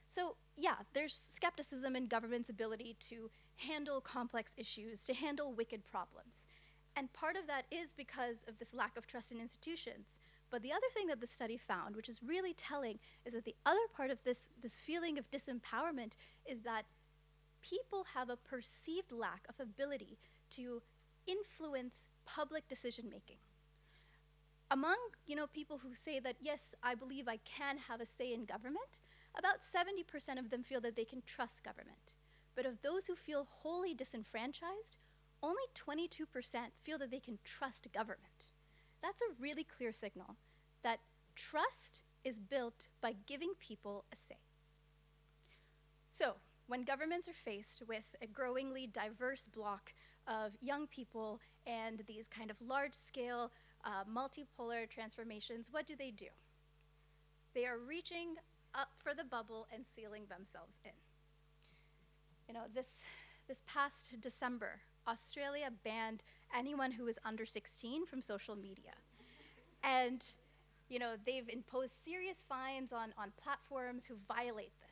So yeah, there's skepticism in government's ability to handle complex issues, to handle wicked problems. And part of that is because of this lack of trust in institutions. But the other thing that the study found, which is really telling, is that the other part of this feeling of disempowerment is that people have a perceived lack of ability to influence public decision making. Among people who say that, yes, I believe I can have a say in government, about 70% of them feel that they can trust government. But of those who feel wholly disenfranchised, only 22% feel that they can trust government. That's a really clear signal that trust is built by giving people a say. So, when governments are faced with a growingly diverse block of young people and these kind of large-scale multipolar transformations, what do? They are reaching up for the bubble and sealing themselves in. You know, this past December, Australia banned anyone who was under 16 from social media. And, you know, they've imposed serious fines on platforms who violate this.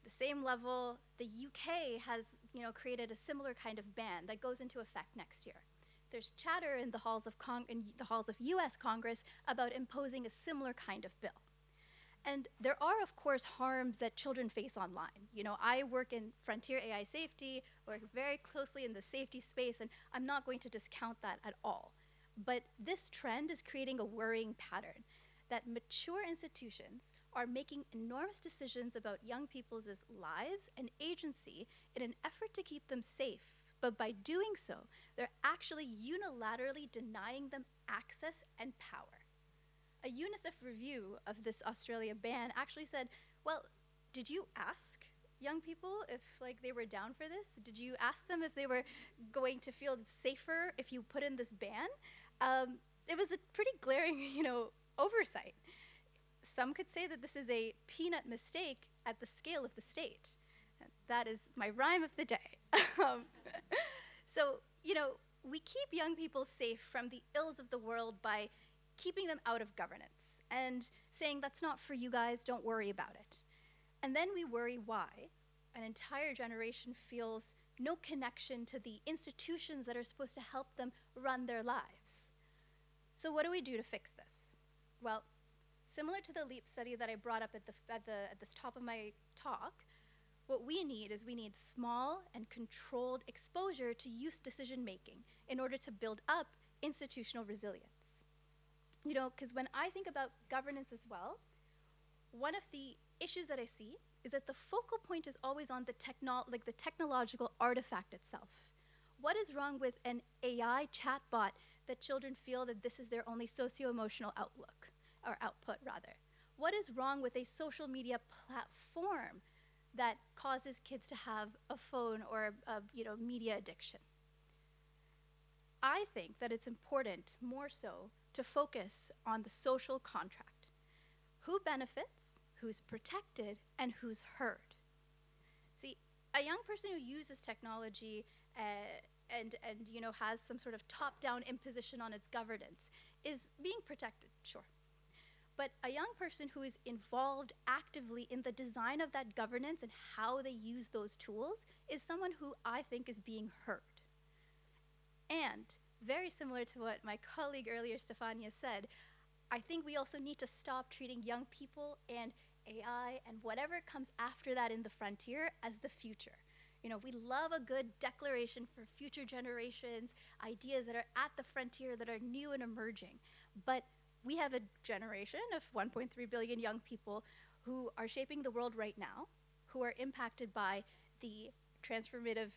The same level, the UK has, you know, created a similar kind of ban that goes into effect next year. There's chatter in the halls of US Congress about imposing a similar kind of bill. And there are, of course, harms that children face online. You know, I work in frontier AI safety, work very closely in the safety space, and I'm not going to discount that at all. But this trend is creating a worrying pattern that mature institutions are making enormous decisions about young people's lives and agency in an effort to keep them safe. But by doing so, they're actually unilaterally denying them access and power. A UNICEF review of this Australia ban actually said, well, did you ask young people if they were down for this? Did you ask them if they were going to feel safer if you put in this ban? It was a pretty glaring, oversight. Some could say that this is a peanut mistake at the scale of the state. That is my rhyme of the day. So, we keep young people safe from the ills of the world by keeping them out of governance and saying that's not for you guys, don't worry about it. And then we worry why an entire generation feels no connection to the institutions that are supposed to help them run their lives. So what do we do to fix this? Well, similar to the LEAP study that I brought up at the top of my talk, what we need small and controlled exposure to youth decision making in order to build up institutional resilience. Because when I think about governance as well, one of the issues that I see is that the focal point is always on the technological artifact itself. What is wrong with an AI chatbot that children feel that this is their only socio-emotional outlook, or output rather? What is wrong with a social media platform that causes kids to have a phone or a media addiction? I think that it's important, more so, to focus on the social contract. Who benefits, who's protected, and who's heard? See, a young person who uses technology and has some sort of top-down imposition on its governance is being protected, sure. But a young person who is involved actively in the design of that governance and how they use those tools is someone who I think is being heard. And very similar to what my colleague earlier, Stefania, said, I think we also need to stop treating young people and AI and whatever comes after that in the frontier as the future. We love a good declaration for future generations, ideas that are at the frontier that are new and emerging. But we have a generation of 1.3 billion young people who are shaping the world right now, who are impacted by the transformative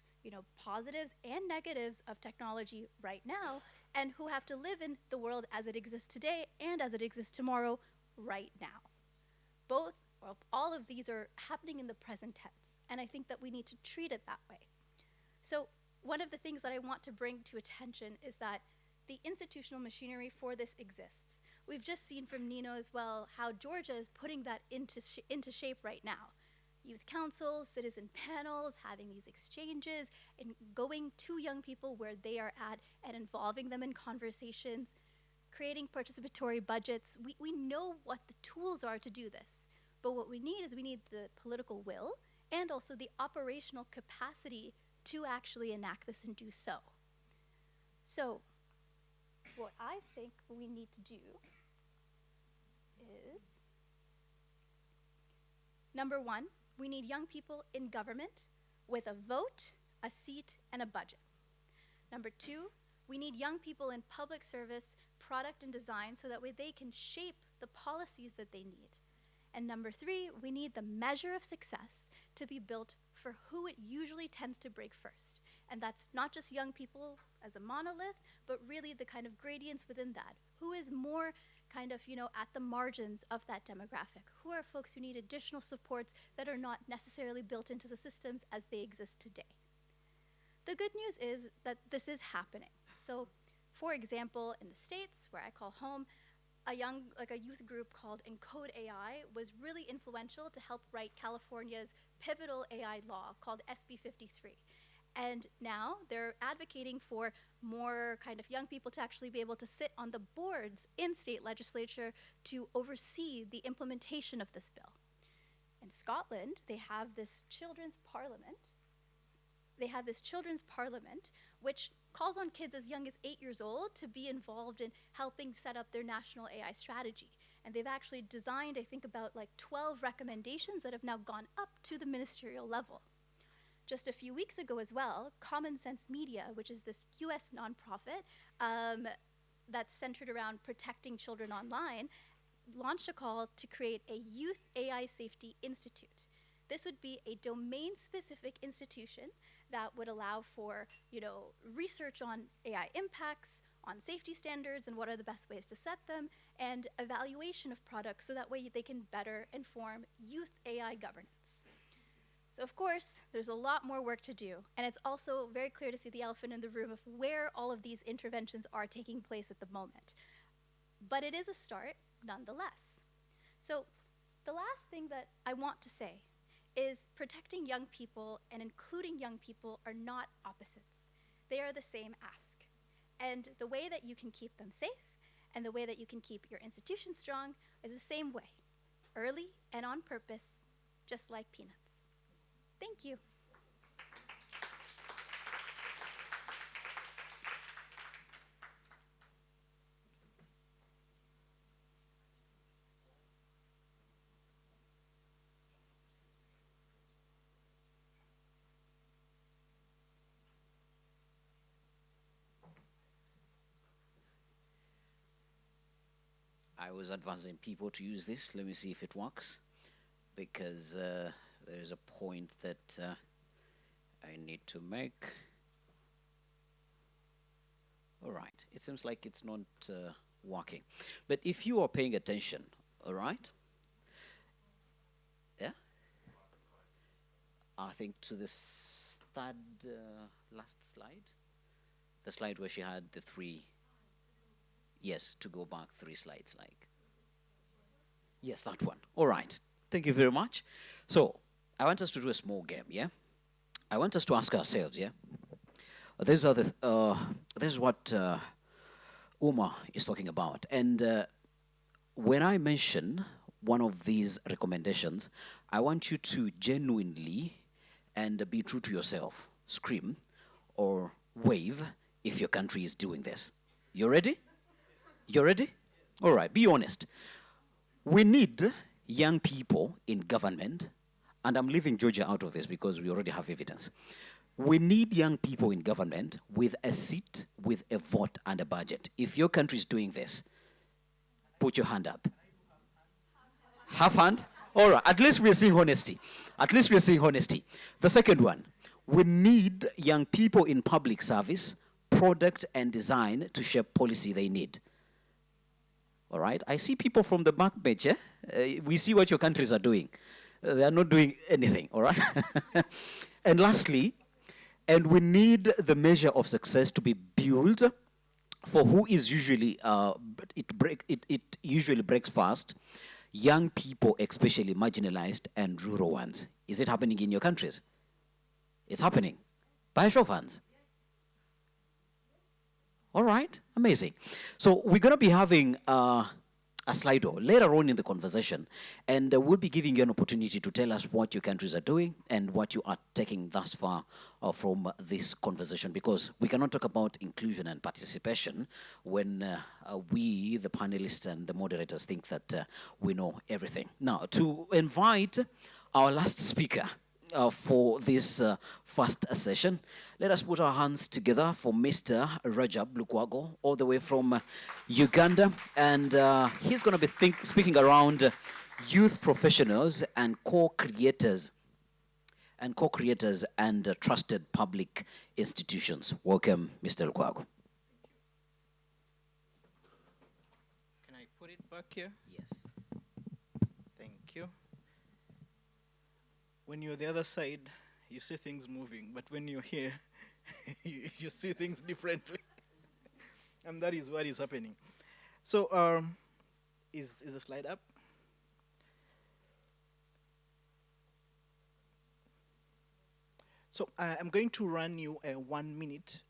positives and negatives of technology right now, and who have to live in the world as it exists today and as it exists tomorrow right now. All of these are happening in the present tense, and I think that we need to treat it that way. So one of the things that I want to bring to attention is that the institutional machinery for this exists. We've just seen from Nino as well how Georgia is putting that into shape right now. Youth councils, citizen panels, having these exchanges, and going to young people where they are at and involving them in conversations, creating participatory budgets. We know what the tools are to do this, but what we need the political will and also the operational capacity to actually enact this and do so. So, what I think we need to do is, number one, we need young people in government with a vote, a seat, and a budget. Number two, we need young people in public service, product and design, so that way they can shape the policies that they need. And number three, we need the measure of success to be built for who it usually tends to break first. And that's not just young people as a monolith, but really the kind of gradients within that. Who is more kind of, at the margins of that demographic? Who are folks who need additional supports that are not necessarily built into the systems as they exist today? The good news is that this is happening. So, for example, in the States, where I call home, a youth group called Encode AI was really influential to help write California's pivotal AI law called SB 53. And now they're advocating for more kind of young people to actually be able to sit on the boards in state legislature to oversee the implementation of this bill. In Scotland, they have this children's parliament. Which calls on kids as young as 8 years old to be involved in helping set up their national AI strategy. And they've actually designed, I think, about like 12 recommendations that have now gone up to the ministerial level. Just a few weeks ago as well, Common Sense Media, which is this US nonprofit that's centered around protecting children online, launched a call to create a Youth AI Safety Institute. This would be a domain-specific institution that would allow for, research on AI impacts, on safety standards and what are the best ways to set them, and evaluation of products so that way they can better inform youth AI governance. So of course, there's a lot more work to do, and it's also very clear to see the elephant in the room of where all of these interventions are taking place at the moment. But it is a start nonetheless. So the last thing that I want to say is protecting young people and including young people are not opposites. They are the same ask. And the way that you can keep them safe and the way that you can keep your institution strong is the same way, early and on purpose, just like peanuts. Thank you. I was advising people to use this. Let me see if it works, because there is a point that I need to make. All right, it seems like it's not working. But if you are paying attention, all right? Yeah? I think to this third, last slide. The slide where she had the three. Yes, to go back 3 slides, like. Yes, that one. All right. Thank you very much. So, I want us to do a small game, yeah? I want us to ask ourselves, yeah? This is what Uma is talking about. And when I mention one of these recommendations, I want you to genuinely and be true to yourself. Scream or wave if your country is doing this. You ready? You ready? All right, be honest. We need young people in government, and I'm leaving Georgia out of this because we already have evidence. We need young people in government with a seat, with a vote, and a budget. If your country is doing this, put your hand up. Half hand? All right, at least we're seeing honesty. At least we're seeing honesty. The second one, we need young people in public service, product and design to shape policy they need. All right, I see people from the back bench. We see what your countries are doing. They are not doing anything, all right? And lastly, and we need the measure of success to be built for who is usually, it usually breaks fast, young people, especially marginalized and rural ones. Is it happening in your countries? It's happening. By a show of hands. All right, amazing. So we're going to be having a Slido later on in the conversation, and we'll be giving you an opportunity to tell us what your countries are doing and what you are taking thus far from this conversation, because we cannot talk about inclusion and participation when we, the panelists and the moderators, think that we know everything. Now, to invite our last speaker, for this first session, let us put our hands together for Mr. Rajab Lukwago, all the way from Uganda. And he's going to be speaking around youth professionals and co-creators and trusted public institutions. Welcome, Mr. Lukwago. Can I put it back here? Yes. Thank you. When you're the other side, you see things moving, but when you're here, you see things differently. And that is what is happening. So Is the slide up? So I'm going to run you a 1 minute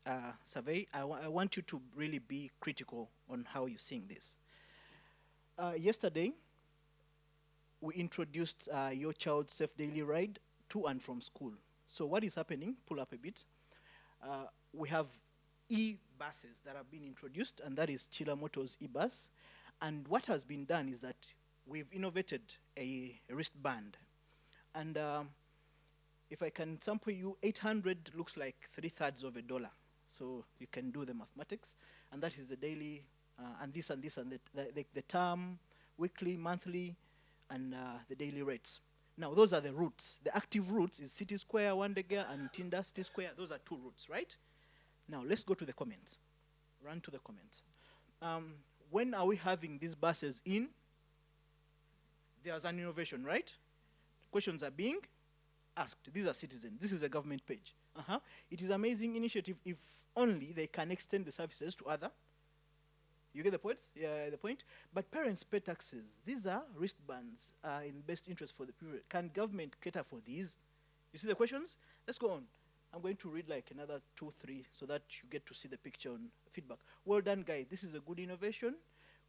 survey. I want you to really be critical on how you're seeing this. Yesterday, we introduced your child's safe daily ride to and from school. So what is happening? Pull up a bit. We have e-buses that have been introduced, and that is Chila Motors e-bus. And what has been done is that we've innovated a wristband. And if I can sample you, 800 looks like 3/3 of a dollar. So you can do the mathematics. And that is the daily, and this and this, and the term, weekly, monthly, and the daily rates. Now, those are the routes. The active routes is City Square, Wandega, and Tinda City Square. Those are 2 routes, right? Now, let's go to the comments. Run to the comments. When are we having these buses in? There's an innovation, right? Questions are being asked. These are citizens. This is a government page. It is amazing initiative if only they can extend the services to other. You get the point? Yeah, the point. But parents pay taxes. These are wristbands in best interest for the period. Can government cater for these? You see the questions? Let's go on. I'm going to read like another 2, 3 so that you get to see the picture on feedback. Well done, guys. This is a good innovation.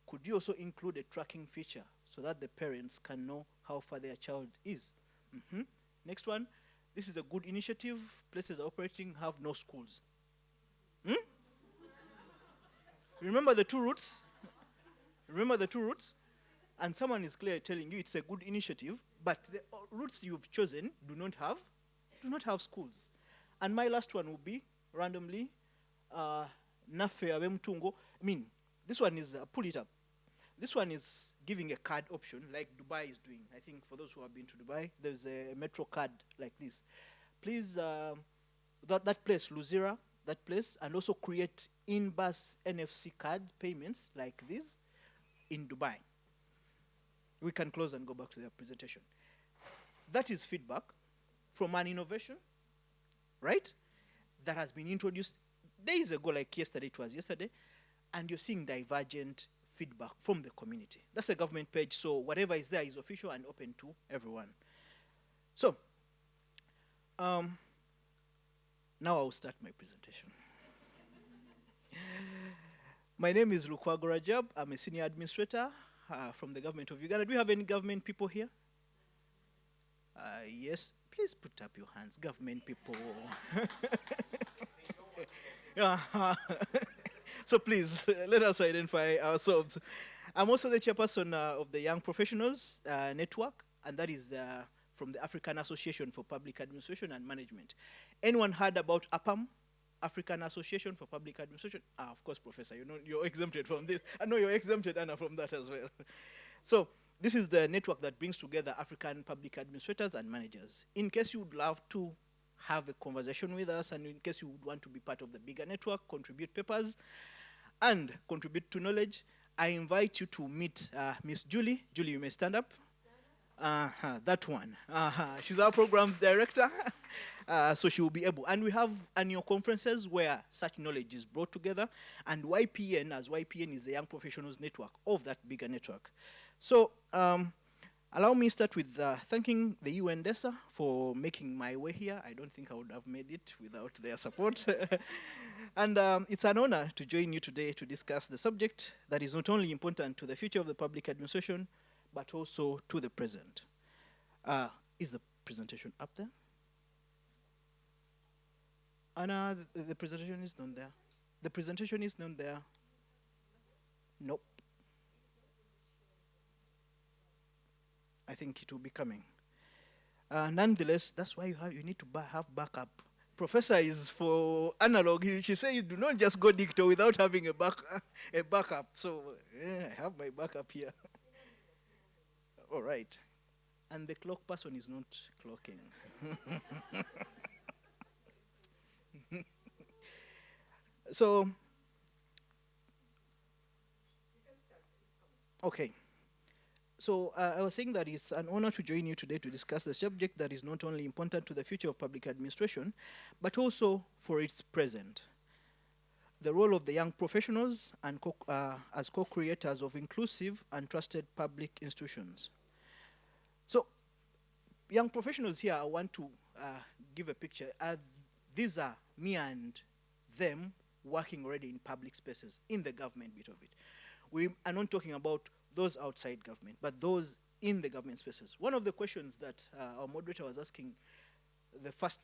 Could you also include a tracking feature so that the parents can know how far their child is? Next one. This is a good initiative. Places operating have no schools. Remember the 2 routes? Remember the 2 routes? And someone is clearly telling you it's a good initiative, but the routes you've chosen do not have schools. And my last one will be, randomly, Nafe Abemtungo. I mean, this one is, pull it up. This one is giving a card option, like Dubai is doing. I think for those who have been to Dubai, there's a metro card like this. Please, that place, Luzira, that place, and also create in-bus NFC card payments like this in Dubai. We can close and go back to the presentation. That is feedback from an innovation, right, that has been introduced days ago, like yesterday, it was yesterday, and you're seeing divergent feedback from the community. That's a government page, so whatever is there is official and open to everyone. So, now I'll start my presentation. My name is Lukwago Rajab. I'm a senior administrator from the government of Uganda. Do we have any government people here? Yes. Please put up your hands, government people. So please, let us identify ourselves. I'm also the chairperson of the Young Professionals Network, and that is from the African Association for Public Administration and Management. Anyone heard about APAM? African Association for Public Administration? Of course, Professor, you know, you're exempted from this. I know you're exempted, Anna, from that as well. So this is the network that brings together African public administrators and managers. In case you would love to have a conversation with us, and in case you would want to be part of the bigger network, contribute papers, and contribute to knowledge, I invite you to meet Miss Julie. Julie, you may stand up. That one. She's our programs director. So she will be able. And we have annual conferences where such knowledge is brought together. And YPN, as YPN is the Young Professionals Network of that bigger network. So allow me to start with thanking the UN DESA for making my way here. I don't think I would have made it without their support. And it's an honor to join you today to discuss the subject that is not only important to the future of the public administration, but also to the present. Is the presentation up there? Anna, the presentation is not there. The presentation is not there. Nope. I think it will be coming. Nonetheless, that's why you need to have backup. Professor is for analog. She says do not just go digital without having a backup. So I have my backup here. All right. And the clock person is not clocking. So, okay. So I was saying that it's an honor to join you today to discuss the subject that is not only important to the future of public administration, but also for its present. the role of the young professionals and as co-creators of inclusive and trusted public institutions. So, young professionals here, I want to give a picture. These are me and them working already in public spaces, in the government bit of it. We are not talking about those outside government, but those in the government spaces. One of the questions that our moderator was asking, the first,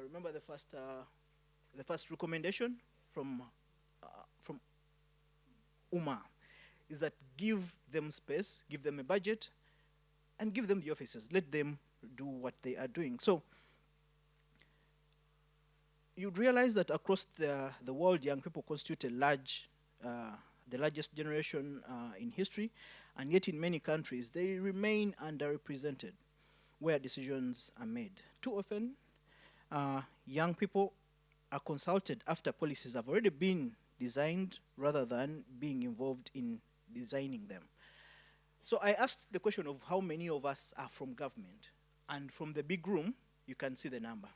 remember the first recommendation from UMA is that give them space, give them a budget, and give them the offices. Let them do what they are doing. So you'd realize that across the world, young people constitute the largest generation in history, and yet in many countries, they remain underrepresented where decisions are made. Too often, young people are consulted after policies have already been designed rather than being involved in designing them. So I asked the question of how many of us are from government, and from the big room, you can see the number.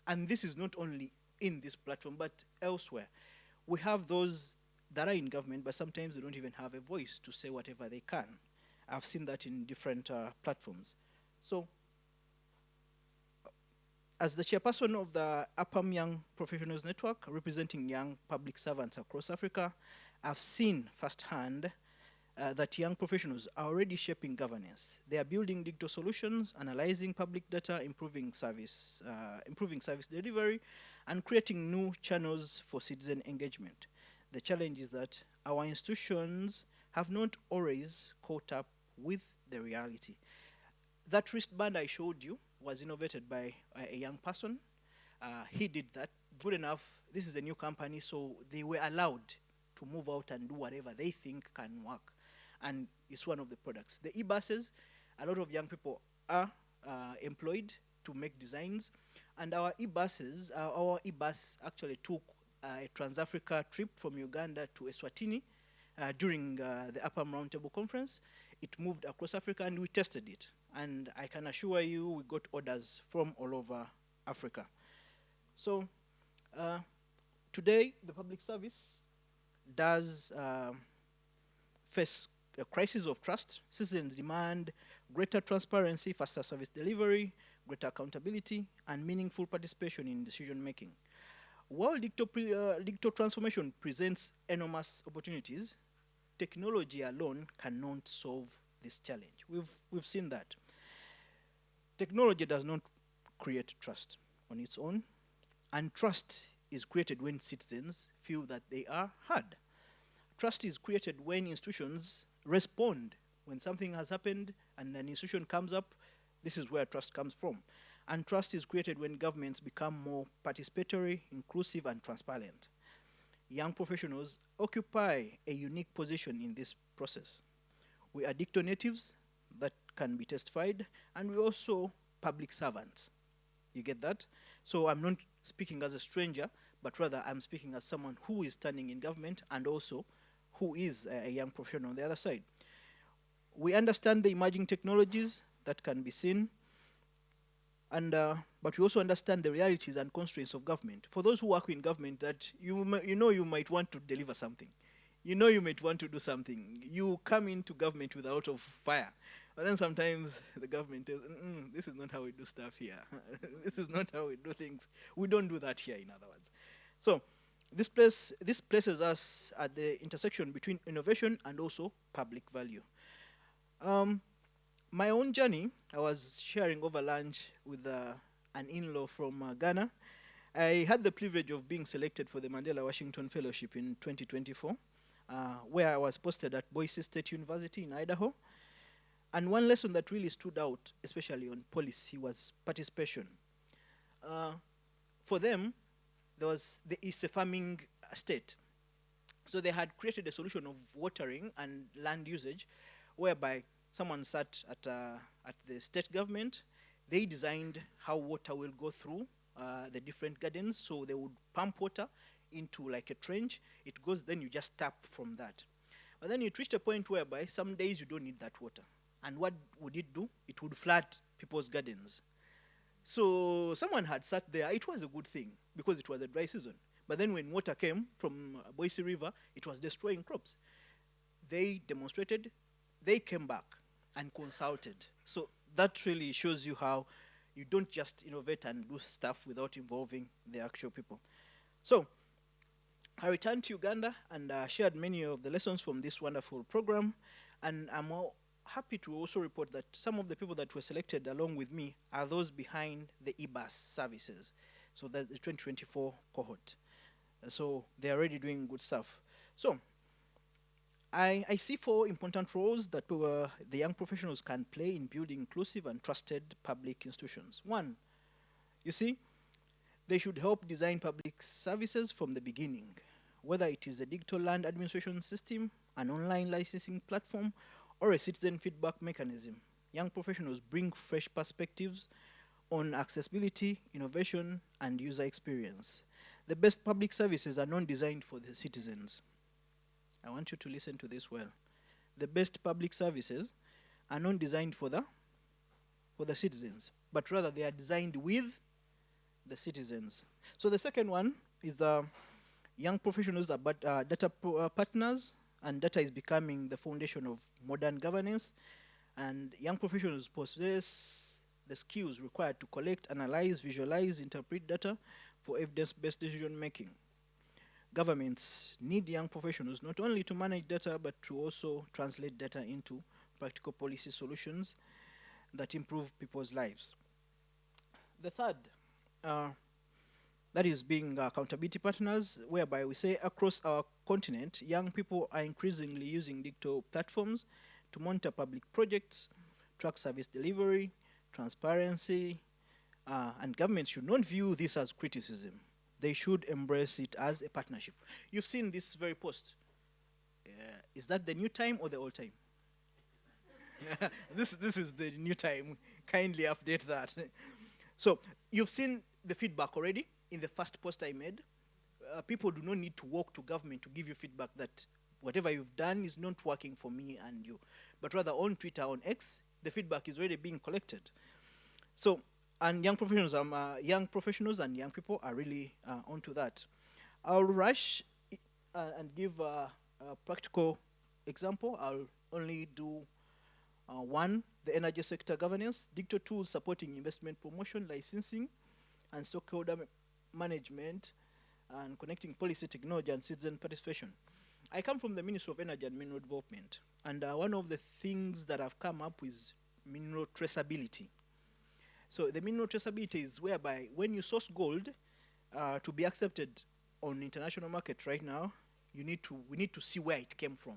And this is not only in this platform, but elsewhere. We have those that are in government, but sometimes they don't even have a voice to say whatever they can. I've seen that in different platforms. So, as the chairperson of the APAM Young Professionals Network, representing young public servants across Africa, I've seen firsthand that young professionals are already shaping governance. They are building digital solutions, analyzing public data, improving service delivery, and creating new channels for citizen engagement. The challenge is that our institutions have not always caught up with the reality. That wristband I showed you was innovated by a young person. He did that. Good enough, this is a new company, so they were allowed to move out and do whatever they think can work. And it's one of the products. The e-buses, a lot of young people are employed to make designs. And our e-buses, our e-bus actually took a Trans-Africa trip from Uganda to Eswatini during the APAM Roundtable Conference. It moved across Africa and we tested it. And I can assure you we got orders from all over Africa. So today, the public service does face a crisis of trust. Citizens demand greater transparency, faster service delivery, greater accountability, and meaningful participation in decision making. While digital transformation presents enormous opportunities, technology alone cannot solve this challenge. We've seen that. Technology does not create trust on its own, and trust is created when citizens feel that they are heard. Trust is created when institutions respond. When something has happened and an institution comes up, this is where trust comes from. And trust is created when governments become more participatory, inclusive, and transparent. Young professionals occupy a unique position in this process. We are digital natives that can be testified, and we're also public servants. You get that? So I'm not speaking as a stranger, but rather I'm speaking as someone who is standing in government and also who is a young professional on the other side. We understand the emerging technologies that can be seen, and but we also understand the realities and constraints of government. For those who work in government, that you might want to deliver something. You know you might want to do something. You come into government with a lot of fire. But then sometimes the government tells, this is not how we do stuff here. This is not how we do things. We don't do that here, in other words. So this places us at the intersection between innovation and also public value. My own journey, I was sharing over lunch with an in-law from Ghana. I had the privilege of being selected for the Mandela Washington Fellowship in 2024, where I was posted at Boise State University in Idaho. And one lesson that really stood out, especially on policy, was participation. For them, it's a farming state. So they had created a solution of watering and land usage, whereby someone sat at the state government. They designed how water will go through the different gardens. So they would pump water into like a trench. It goes, then you just tap from that. But then it reached a point whereby some days you don't need that water. And what would it do? It would flood people's gardens. So someone had sat there. It was a good thing because it was a dry season. But then when water came from Boise River, it was destroying crops. They demonstrated, they came back and consulted. So that really shows you how you don't just innovate and do stuff without involving the actual people. So I returned to Uganda and shared many of the lessons from this wonderful program. And I'm happy to also report that some of the people that were selected along with me are those behind the eBus services. So that's the 2024 cohort. So they're already doing good stuff. So I see 4 important roles that the young professionals can play in building inclusive and trusted public institutions. 1, you see, they should help design public services from the beginning, whether it is a digital land administration system, an online licensing platform, or a citizen feedback mechanism. Young professionals bring fresh perspectives on accessibility, innovation, and user experience. The best public services are not designed for the citizens. I want you to listen to this well. The best public services are not designed for the citizens, but rather they are designed with the citizens. So the second one is the young professionals are data partners, and data is becoming the foundation of modern governance, and young professionals possess the skills required to collect, analyze, visualize, interpret data for evidence-based decision making. Governments need young professionals not only to manage data, but to also translate data into practical policy solutions that improve people's lives. The third, that is being accountability partners, whereby we say across our continent, young people are increasingly using digital platforms to monitor public projects, track service delivery, transparency, and governments should not view this as criticism. They should embrace it as a partnership. You've seen this very post. Is that the new time or the old time? This is the new time. Kindly update that. So you've seen the feedback already in the first post I made. People do not need to walk to government to give you feedback that whatever you've done is not working for me and you. But rather on Twitter, on X, the feedback is already being collected. So, and young professionals and young people are really onto that. I'll rush and give a practical example. I'll only do one, the energy sector governance, digital tools supporting investment promotion, licensing, and stakeholder management, and connecting policy, technology, and citizen participation. I come from the Ministry of Energy and Mineral Development, and one of the things that I've come up with mineral traceability. So the mineral traceability is whereby when you source gold to be accepted on international market right now, we need to see where it came from,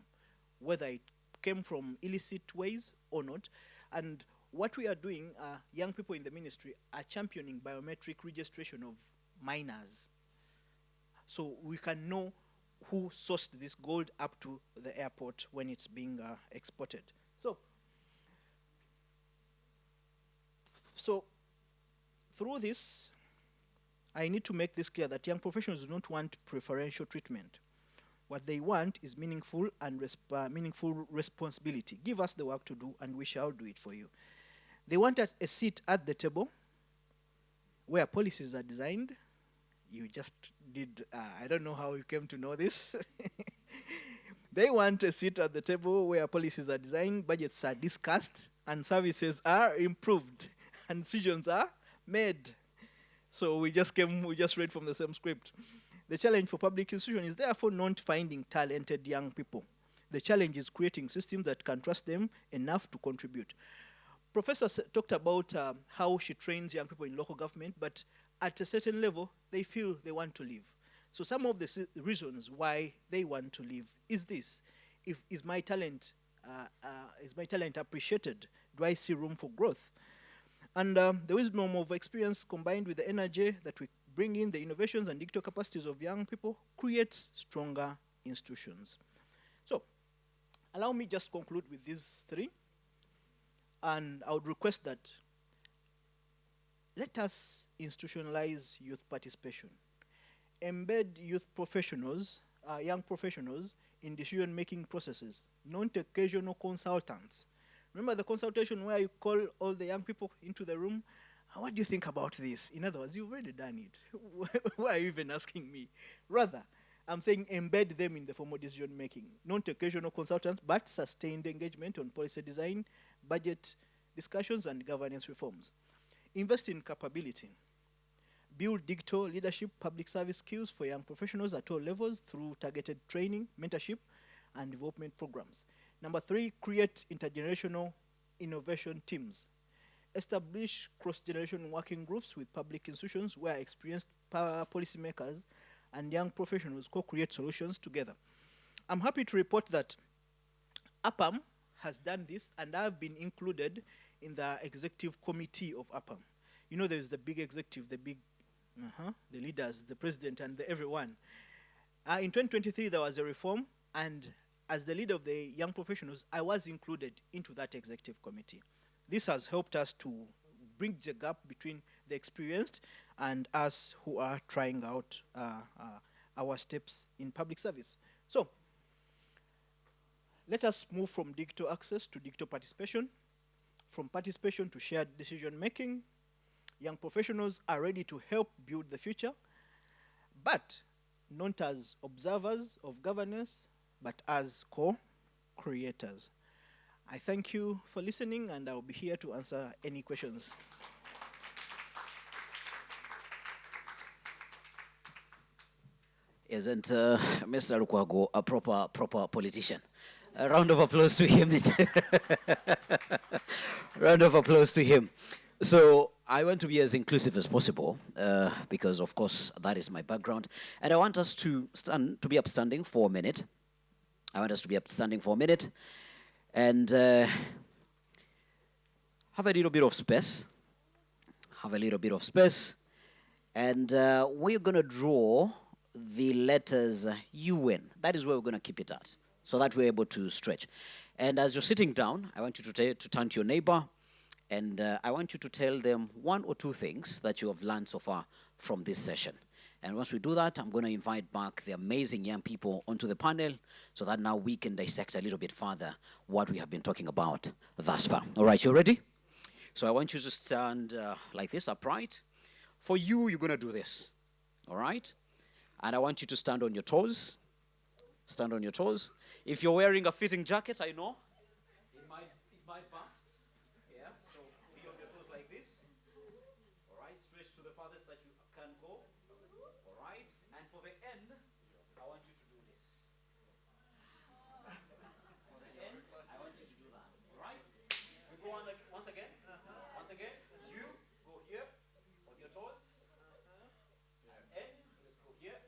whether it came from illicit ways or not. And what we are doing, young people in the ministry are championing biometric registration of miners, so we can know who sourced this gold up to the airport when it's being exported. So through this, I need to make this clear that young professionals do not want preferential treatment. What they want is meaningful and meaningful responsibility. Give us the work to do, and we shall do it for you. They want a seat at the table where policies are designed. You just did, I don't know how you came to know this. They want a seat at the table where policies are designed, budgets are discussed, and services are improved, and decisions are made. So we just read from the same script. The challenge for public institutions is therefore not finding talented young people. The challenge is creating systems that can trust them enough to contribute. Professor talked about how she trains young people in local government, but at a certain level, they feel they want to leave. So some of the reasons why they want to leave is this: is my talent appreciated? Do I see room for growth? And the wisdom of experience combined with the energy that we bring in, the innovations and digital capacities of young people, creates stronger institutions. So allow me just conclude with these 3. And I would request that let us institutionalize youth participation. Embed youth professionals, young professionals, in decision-making processes, not occasional consultants. Remember the consultation where you call all the young people into the room? What do you think about this? In other words, you've already done it. Why are you even asking me? Rather, I'm saying embed them in the formal decision making. Not occasional consultants, but sustained engagement on policy design, budget discussions, and governance reforms. Invest in capability. Build digital leadership, public service skills for young professionals at all levels through targeted training, mentorship, and development programs. Number 3, create intergenerational innovation teams. Establish cross-generation working groups with public institutions where experienced policymakers and young professionals co-create solutions together. I'm happy to report that APAM has done this, and I've been included in the executive committee of APAM. You know, there's the big executive, the leaders, the president, and everyone. In 2023, there was a reform, and as the leader of the young professionals, I was included into that executive committee. This has helped us to bridge the gap between the experienced and us who are trying out our steps in public service. So, let us move from digital access to digital participation, from participation to shared decision making. Young professionals are ready to help build the future, but not as observers of governance, but as co-creators. I thank you for listening, and I'll be here to answer any questions. Isn't Mr. Lukwago a proper politician? A round of applause to him. Round of applause to him. So I want to be as inclusive as possible because, of course, that is my background. And I want us to be upstanding for a minute. I want us to be upstanding for a minute and have a little bit of space. Have a little bit of space. And we're going to draw the letters UN. That is where we're going to keep it at, so that we're able to stretch. And as you're sitting down, I want you to turn to your neighbor, and I want you to tell them 1 or 2 things that you have learned so far from this session. And once we do that, I'm going to invite back the amazing young people onto the panel so that now we can dissect a little bit further what we have been talking about thus far. All right, you ready? So I want you to stand like this, upright. For you, you're going to do this. All right? And I want you to stand on your toes. Stand on your toes. If you're wearing a fitting jacket, I know it might bust. Yeah, so be on your toes like this. All right, stretch to the farthest that you can go. All right, and for the end, I want you to do this. For the end, I want you to do that. All right? We go on like once again. Once again, you go here on your toes. And end, let's go here.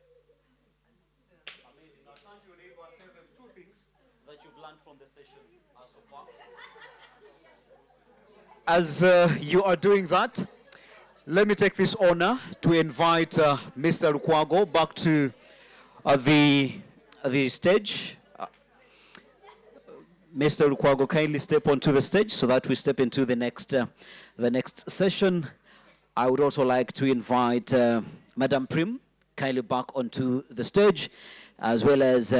Amazing. Now turn to your neighbor and tell them 2 things that you've learned from the session so far. As you are doing that, let me take this honor to invite Mr. Lukwago back to the stage. Mr. Lukwago, kindly step onto the stage so that we step into the next session. I would also like to invite Madam Prim kindly back onto the stage, as well as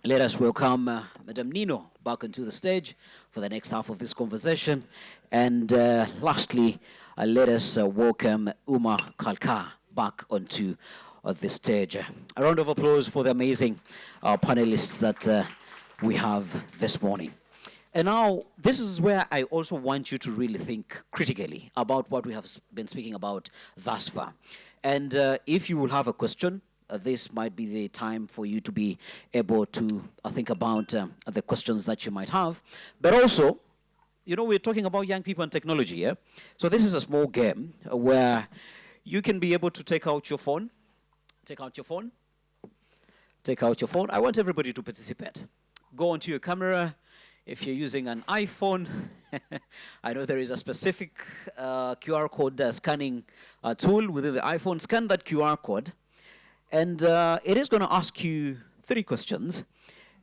let us welcome Madam Nino back onto the stage for the next half of this conversation. And lastly, let us welcome Uma Kalka back onto the stage. A round of applause for the amazing panelists that we have this morning. And now, this is where I also want you to really think critically about what we have been speaking about thus far. And if you will have a question, this might be the time for you to be able to think about the questions that you might have. But also, you know, we're talking about young people and technology, yeah? So this is a small game where you can be able to take out your phone. Take out your phone. Take out your phone. I want everybody to participate. Go onto your camera. If you're using an iPhone, I know there is a specific QR code scanning tool within the iPhone. Scan that QR code, and it is going to ask you 3 questions.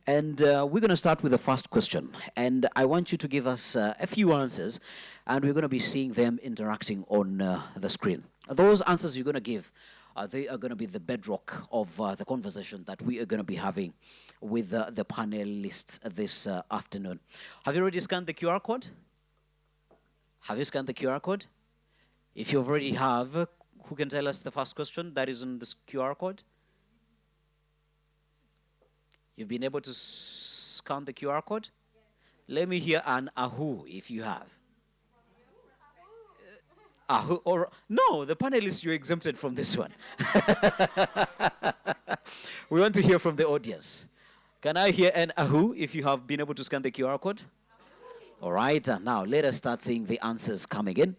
And we're going to start with the first question. And I want you to give us a few answers, and we're going to be seeing them interacting on the screen. Those answers you're going to give, they are going to be the bedrock of the conversation that we are going to be having with the panelists this afternoon. Have you already scanned the QR code? Have you scanned the QR code? If you already have, who can tell us the first question that is on this QR code? You've been able to scan the QR code? Let me hear an ahu if you have. Ahu or no, the panelists, you're exempted from this one. We want to hear from the audience. Can I hear an ahu if you have been able to scan the QR code? All right, now let us start seeing the answers coming in.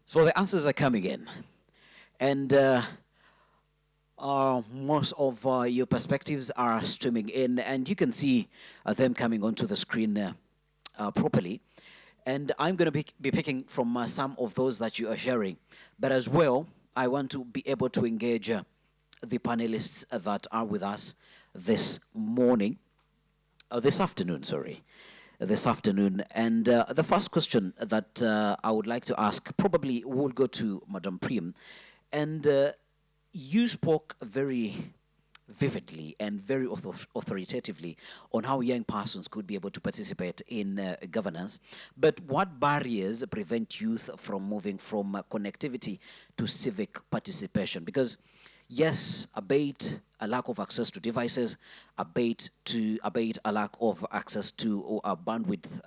So the answers are coming in. And most of your perspectives are streaming in, and you can see them coming onto the screen properly. And I'm going to be picking from some of those that you are sharing. But as well, I want to be able to engage the panelists that are with us this morning, this afternoon, sorry, this afternoon. And the first question that I would like to ask probably will go to Madam Prim. And you spoke very vividly and very authoritatively on how young persons could be able to participate in governance. But what barriers prevent youth from moving from connectivity to civic participation? Because yes, abate a lack of access to devices, abate a lack of access to bandwidth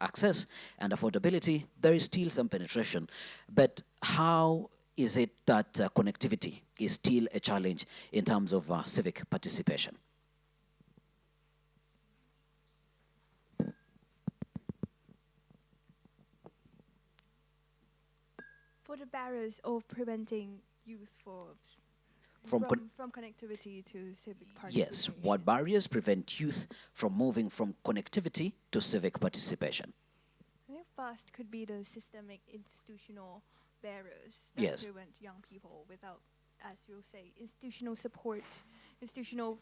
access and affordability, there is still some penetration. But how is it that connectivity is still a challenge in terms of civic participation? For the barriers of preventing youth From from connectivity to civic participation. Yes, what barriers prevent youth from moving from connectivity to civic participation? I think first could be the systemic institutional barriers that Yes. prevent young people without, as you'll say, institutional support, institutional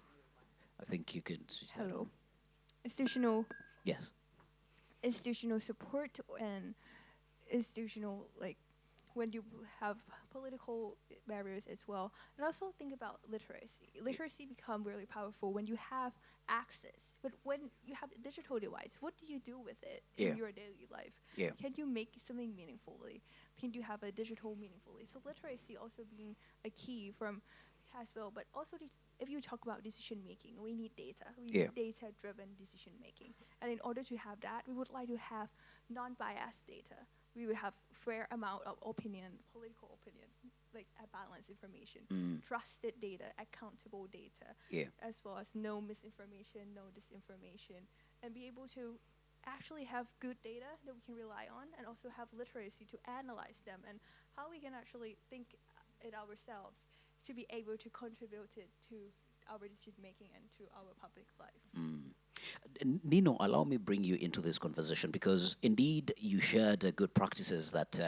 I think you can switch that hello, on. institutional Yes. institutional support and institutional, like, when you have political barriers as well. And also think about literacy. Literacy become really powerful when you have access. But when you have a digital device, what do you do with it Yeah. in your daily life? Yeah. Can you make something meaningfully? Can you have a digital meaningfully? So literacy also being a key from as well. But also if you talk about decision making, we need data. We Yeah. need data-driven decision making. And in order to have that, we would like to have non-biased data. We will have fair amount of opinion, political opinion, like a balanced information, trusted data, accountable data, Yeah. as well as no misinformation, no disinformation, and be able to actually have good data that we can rely on, and also have literacy to analyze them and how we can actually think it ourselves to be able to contribute it to our decision making and to our public life. Nino, allow me bring you into this conversation because indeed you shared good practices that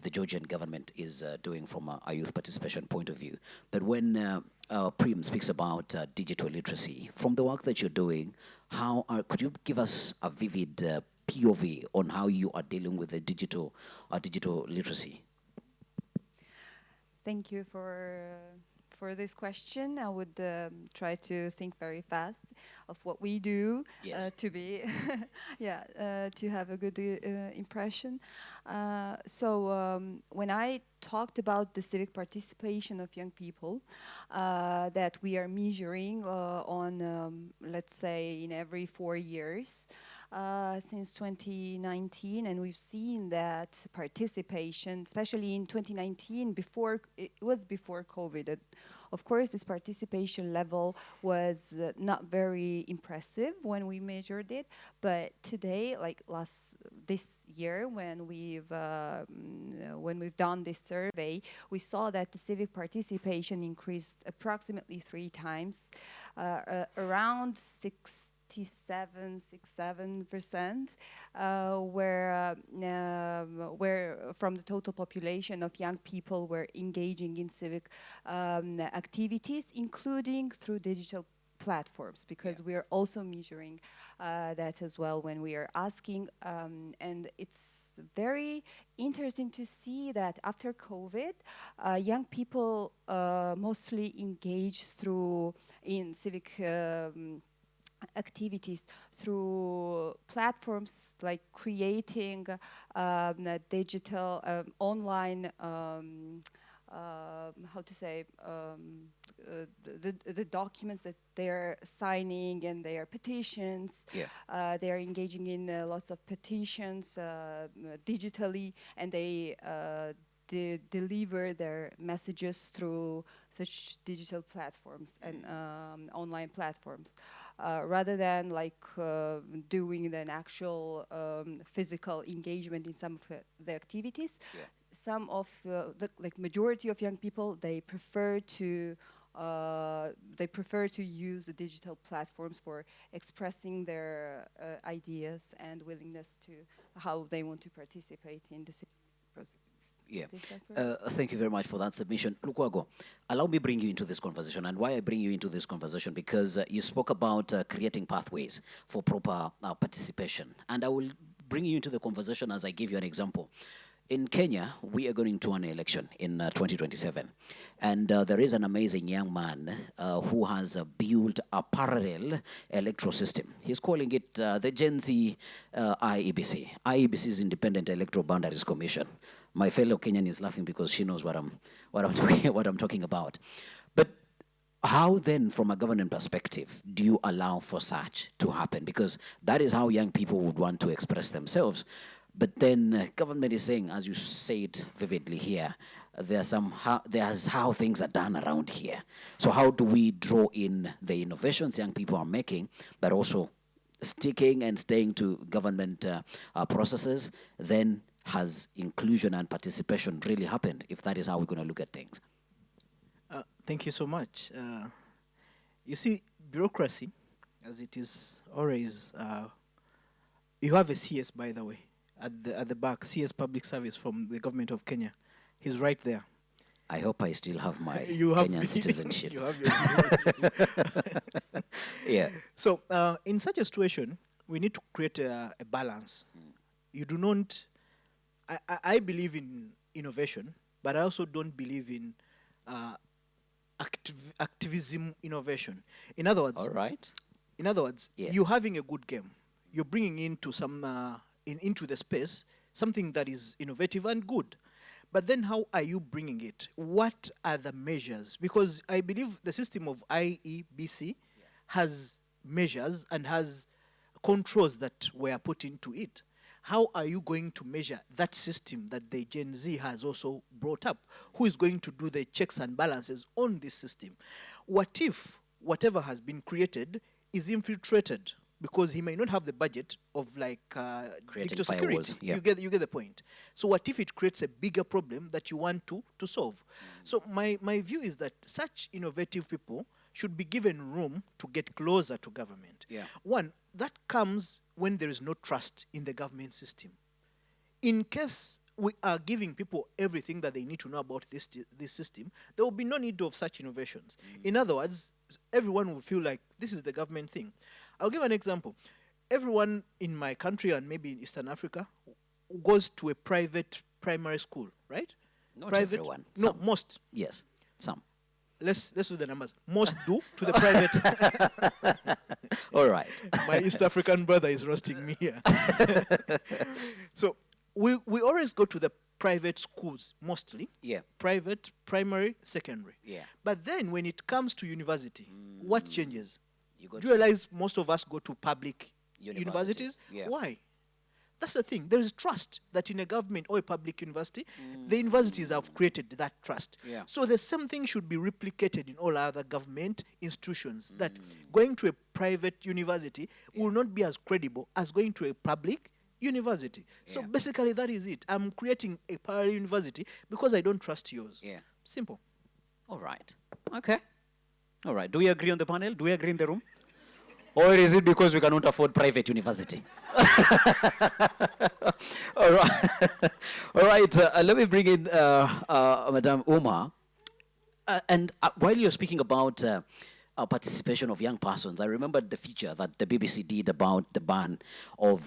the Georgian government is doing from a youth participation point of view. But when Prim speaks about digital literacy, from the work that you're doing, could you give us a vivid POV on how you are dealing with the digital literacy? Thank you for this question. I would try to think very fast of what we do Yes. to be, to have a good impression. When I talked about the civic participation of young people that we are measuring on, let's say, in every 4 years, since 2019, and we've seen that participation, especially in 2019, it was before COVID. Of course, this participation level was not very impressive when we measured it, but today, like this year, when we've done this survey, we saw that the civic participation increased approximately 3 times, around 67%, where from the total population of young people were engaging in civic activities, including through digital platforms, because we are also measuring that as well when we are asking, and it's very interesting to see that after COVID, young people mostly engage in civic activities through platforms like creating digital online how to say the documents that they're signing and their petitions. Yeah. They are engaging in lots of petitions digitally, and they deliver their messages through such digital platforms and online platforms, rather than like doing an actual physical engagement in some of the activities. Yeah. Some of the like majority of young people, they prefer to use the digital platforms for expressing their ideas and willingness to how they want to participate in the process. Yeah. This answer? Thank you very much for that submission. Lukwago, allow me bring you into this conversation. And why I bring you into this conversation, because you spoke about creating pathways for proper participation. And I will bring you into the conversation as I give you an example. In Kenya, we are going to an election in 2027. And there is an amazing young man who has built a parallel electoral system. He's calling it the Gen Z IEBC. IEBC is Independent Electoral Boundaries Commission. My fellow Kenyan is laughing because she knows what I'm talking about. But how then, from a government perspective, do you allow for such to happen? Because that is how young people would want to express themselves. But then government is saying, as you said vividly here, there's how things are done around here. So how do we draw in the innovations young people are making, but also sticking and staying to government processes? Then has inclusion and participation really happened, if that is how we're going to look at things? Thank you so much. You see, bureaucracy, as it is always, you have a CS, by the way, at the back, CS Public Service from the government of Kenya. He's right there. I hope I still have my You have Kenyan citizenship. You have your citizenship. Yeah. So, in such a situation, we need to create a balance. You do not. I believe in innovation, but I also don't believe in activism innovation. In other words, All right. Yes. You're having a good game. You're bringing into into the space something that is innovative and good. But then how are you bringing it? What are the measures? Because I believe the system of IEBC has measures and has controls that were put into it. How are you going to measure that system that the Gen Z has also brought up? Who is going to do the checks and balances on this system? What if whatever has been created is infiltrated? Because he may not have the budget of like digital security. firewalls, yeah. You get the point. So what if it creates a bigger problem that you want to solve? So my view is that such innovative people should be given room to get closer to government. Yeah. One, that comes when there is no trust in the government system. In case we are giving people everything that they need to know about this system, there will be no need of such innovations. In other words, everyone will feel like this is the government thing. I'll give an example. Everyone in my country and maybe in Eastern Africa goes to a private primary school, right? Not Private? everyone. No, Some. most. Yes, some. Let's do the numbers. Most do to the private. All right. My East African brother is roasting me here. So we always go to the private schools mostly. Yeah. Private, primary, secondary. Yeah. But then when it comes to university, what changes? You go Do you to realize most of us go to public universities? Yeah. Why? That's the thing. There is trust that in a government or a public university, the universities have created that trust. Yeah. So the same thing should be replicated in all other government institutions, that going to a private university will not be as credible as going to a public university. So Yeah. basically that is it. I'm creating a parallel university because I don't trust yours. Yeah. Simple. All right. Okay. All right. Do we agree on the panel? Do we agree in the room? Or is it because we cannot afford private university? All right. All right. Let me bring in Madame Uma. And while you're speaking about participation of young persons. I remembered the feature that the BBC did about the ban of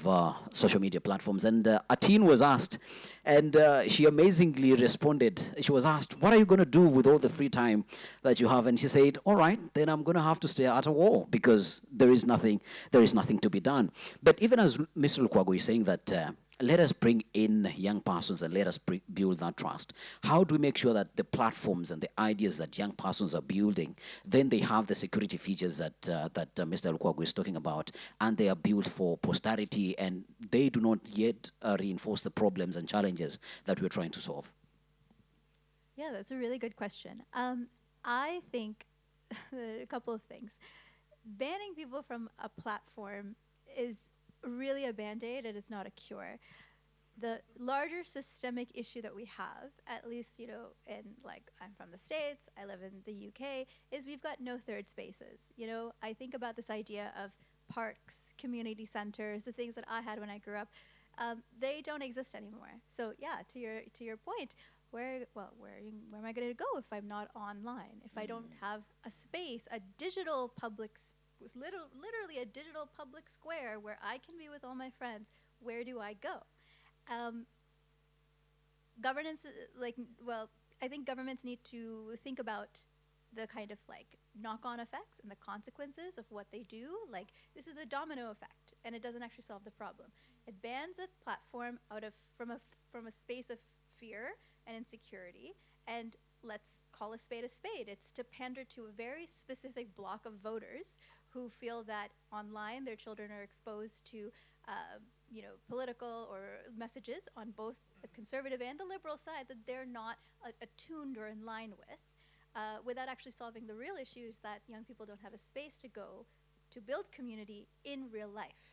social media platforms. And a teen was asked, and she amazingly responded. She was asked, "What are you going to do with all the free time that you have?" And she said, "All right, then I'm going to have to stay at a wall because there is nothing to be done." But even as Mr. Lukwago is saying that, let us bring in young persons and let us build that trust. How do we make sure that the platforms and the ideas that young persons are building, then they have the security features that Mr. Lukwago is talking about, and they are built for posterity, and they do not yet reinforce the problems and challenges that we're trying to solve? Yeah, that's a really good question. I think a couple of things. Banning people from a platform is really a band-aid. It is not a cure. The larger systemic issue that we have, at least, in, like, I'm from the States, I live in the UK, is we've got no third spaces. I think about this idea of parks, community centers, the things that I had when I grew up. They don't exist anymore. So yeah, to your point, where am I going to go if I'm not online? If I don't have a space, a digital public literally a digital public square where I can be with all my friends, where do I go? Governance, I think governments need to think about the kind of knock-on effects and the consequences of what they do. Like, this is a domino effect, and it doesn't actually solve the problem. It bans a platform from a space of fear and insecurity, and let's call a spade a spade. It's to pander to a very specific block of voters who feel that online their children are exposed to political or messages on both the conservative and the liberal side that they're not attuned or in line with, without actually solving the real issues that young people don't have a space to go to build community in real life.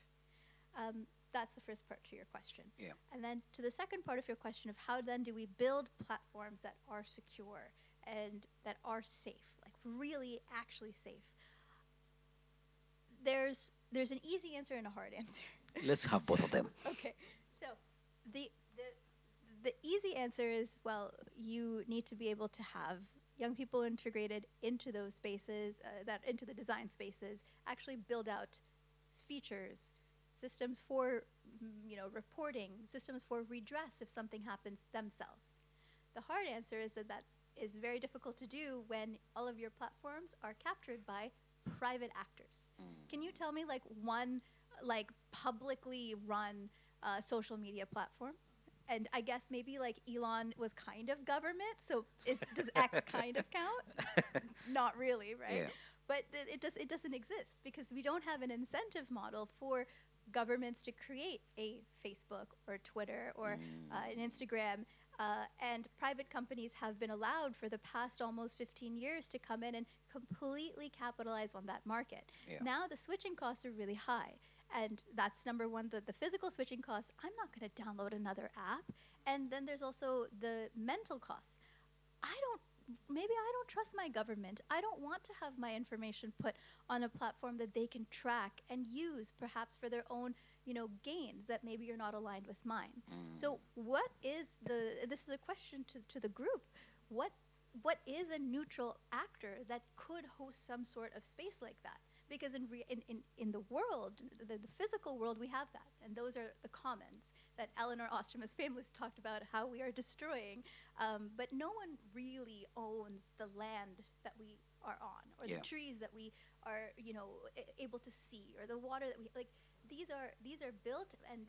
That's the first part to your question. Yeah. And then to the second part of your question of how then do we build platforms that are secure and that are safe, like really actually safe. There's an easy answer and a hard answer. Let's have both of them. Okay, so the easy answer is, well, you need to be able to have young people integrated into those spaces, into the design spaces, actually build out features, systems for reporting, systems for redress if something happens themselves. The hard answer is that is very difficult to do when all of your platforms are captured by private actors. Can you tell me one publicly run social media platform? And I guess maybe Elon was kind of government, so does X kind of count? Not really, right? Yeah. But it doesn't exist because we don't have an incentive model for governments to create a Facebook or Twitter or an Instagram. And private companies have been allowed for the past almost 15 years to come in and completely capitalize on that market. Yeah. Now the switching costs are really high. And that's number one, the physical switching costs. I'm not going to download another app. And then there's also the mental costs. Maybe I don't trust my government. I don't want to have my information put on a platform that they can track and use perhaps for their own, gains that maybe you're not aligned with mine. So what is this is a question to the group. What is a neutral actor that could host some sort of space like that? Because in the world, the physical world, we have that. And those are the commons that Eleanor Ostrom has famously talked about how we are destroying. But no one really owns the land that we are on, or the trees that we are, able to see, or the water that we These are built and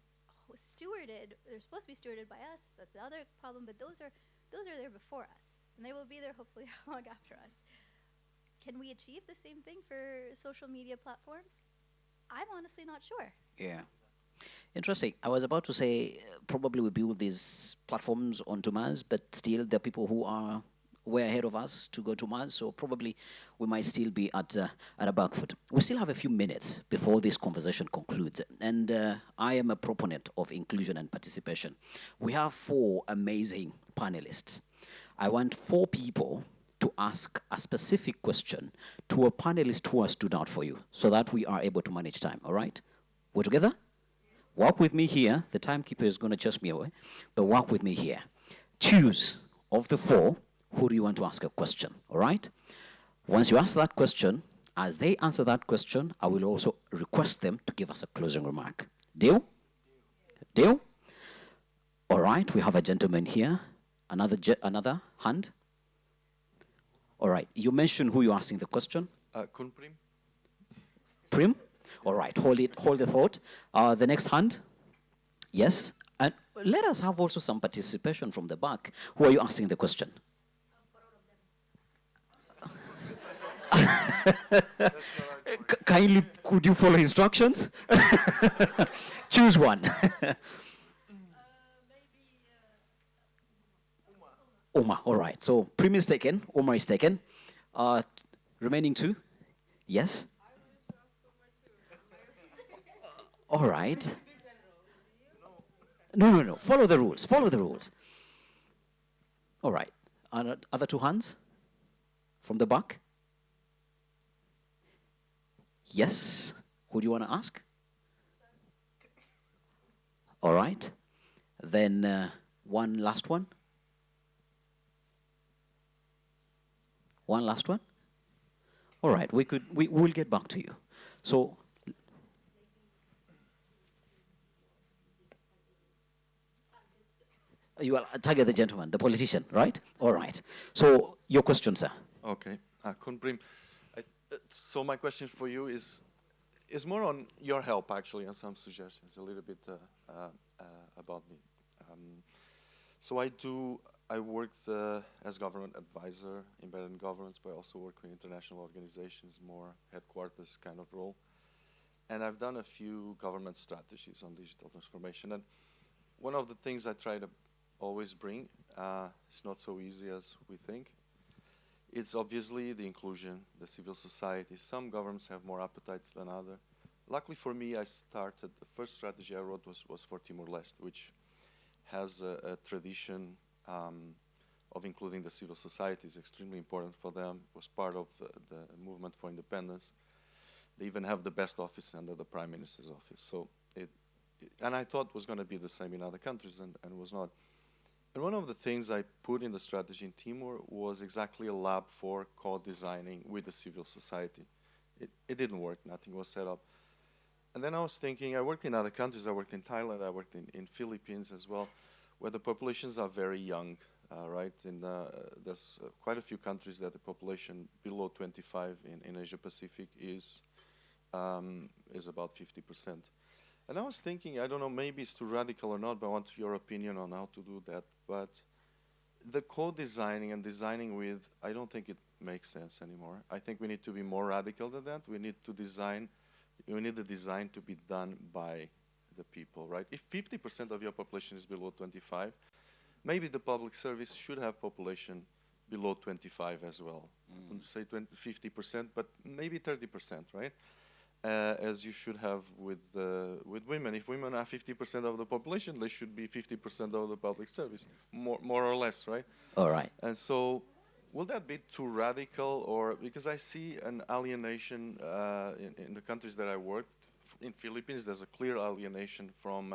stewarded. They're supposed to be stewarded by us. That's the other problem. But those are there before us, and they will be there hopefully long after us. Can we achieve the same thing for social media platforms? I'm honestly not sure. Yeah. Interesting. I was about to say probably we build these platforms onto Mars, but still there are people who are way ahead of us to go to Mars, so probably we might still be at a back foot. We still have a few minutes before this conversation concludes, and I am a proponent of inclusion and participation. We have 4 amazing panelists. I want 4 people to ask a specific question to a panelist who has stood out for you so that we are able to manage time, all right? We're together? Walk with me here. The timekeeper is going to chase me away, but walk with me here. Choose of the 4, who do you want to ask a question, all right? Once you ask that question, As they answer that question, I will also request them to give us a closing remark. Deal? Deal? All right, we have a gentleman here. Another hand? All right, you mentioned who you're asking the question. Kunprim? Prim? All right, hold the thought. The next hand? Yes? And let us have also some participation from the back. Who are you asking the question? Kindly, could you follow instructions? Choose one. Omar, all right. So Prim is taken, Omar is taken. Remaining two? Yes? All right. No. Follow the rules. Follow the rules. All right. Other two hands? From the back? Yes? Who do you want to ask? All right. Then one last one. One last one? All right, we will get back to you. So, you will target the gentleman, the politician, right? All right. So, your question, sir. Okay. Kunprim, so my question for you is more on your help, actually, and some suggestions, a little bit about me. So I worked as government advisor in Belgian governments, but I also work with international organizations, more headquarters kind of role. And I've done a few government strategies on digital transformation. And one of the things I try to always bring, it's not so easy as we think, it's obviously the inclusion, the civil society. Some governments have more appetites than others. Luckily for me, the first strategy I wrote was for Timor-Leste, which has a tradition of including the civil society. Is extremely important for them. Was part of the movement for independence. They even have the best office under the Prime Minister's office. So and I thought was going to be the same in other countries, and was not. And one of the things I put in the strategy in Timor was exactly a lab for co-designing with the civil society. It didn't work. Nothing was set up. And then I was thinking, I worked in other countries. I worked in Thailand. I worked in Philippines as well, where the populations are very young, right? There's quite a few countries that the population below 25 in Asia Pacific is about 50%. And I was thinking, I don't know, maybe it's too radical or not, but I want your opinion on how to do that. But the co-designing and designing with, I don't think it makes sense anymore. I think we need to be more radical than that. We need the design to be done by the people, right? If 50% of your population is below 25, maybe the public service should have population below 25 as well. I wouldn't say 50%, but maybe 30%, right? As you should have with women. If women are 50% of the population, they should be 50% of the public service, more or less, right? All right. And so, will that be too radical, or because I see an alienation in the countries that I worked. In Philippines, there's a clear alienation from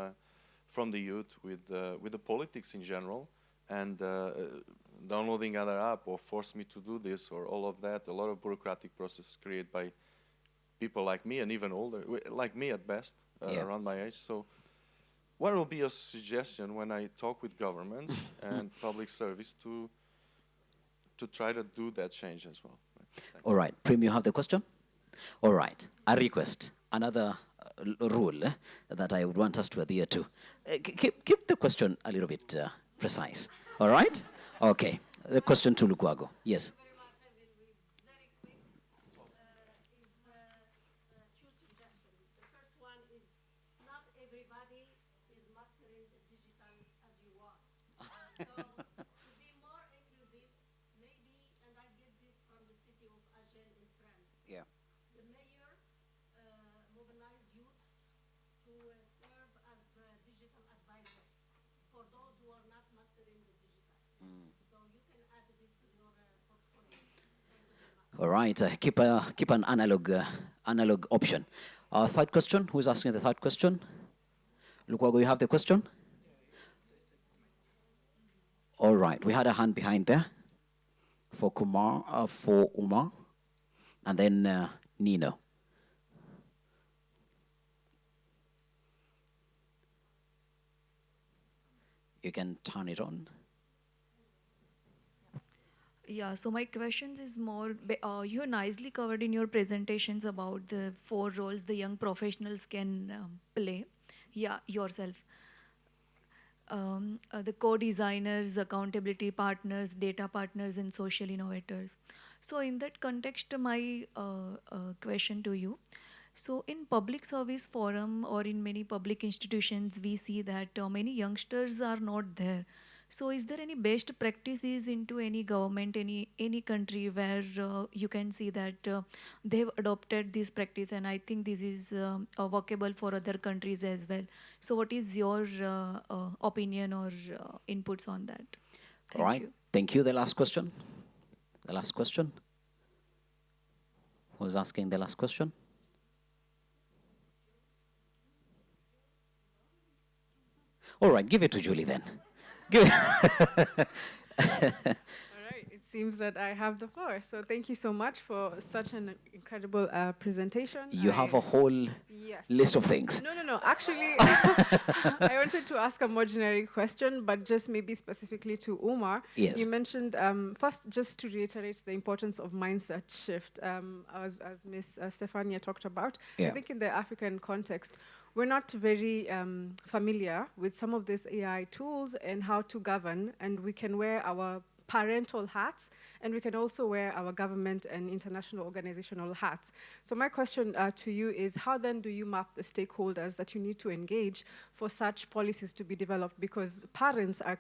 the youth with the politics in general, and downloading other app or force me to do this or all of that. A lot of bureaucratic process created by people like me and even older, like me at best, around my age. So what will be your suggestion when I talk with governments and public service to try to do that change as well? Thanks. All right. Prim, you have the question? All right. A request. Another rule that I would want us to adhere to. Keep the question a little bit precise. All right? Okay. The question to Lukwago. Yes. So to be more inclusive, maybe, and I get this from the city of Agen in France. Yeah. The mayor mobilized youth to serve as digital advisors for those who are not mastering the digital. So you can add this to your portfolio. Thank you very much. All right. Keep an analog option. Third question. Who's asking the third question? Lukwago, you have the question? All right, we had a hand behind there for Umar, and then Nino. You can turn it on. Yeah, so my questions is more, you nicely covered in your presentations about the 4 roles the young professionals can play. Yeah, yourself. The co-designers, accountability partners, data partners, and social innovators. So in that context, my question to you. So in public service forum or in many public institutions, we see that many youngsters are not there. So is there any best practices into any government, any country where you can see that they've adopted this practice, and I think this is workable for other countries as well. So what is your opinion or inputs on that? All Thank right. you. Thank you. The last question. The last question. Who's asking the last question? All right, give it to Julie then. Give it. All right, it seems that I have the floor. So thank you so much for such an incredible presentation. You have a whole Yes. list of things. No. Actually, I wanted to ask a more generic question, but just maybe specifically to Umar. Yes. You mentioned, first, just to reiterate the importance of mindset shift, as Ms. Stefania talked about. Yeah. I think in the African context, we're not very familiar with some of these AI tools and how to govern, and we can wear our parental hats, and we can also wear our government and international organizational hats. So my question to you is, how then do you map the stakeholders that you need to engage for such policies to be developed? Because parents are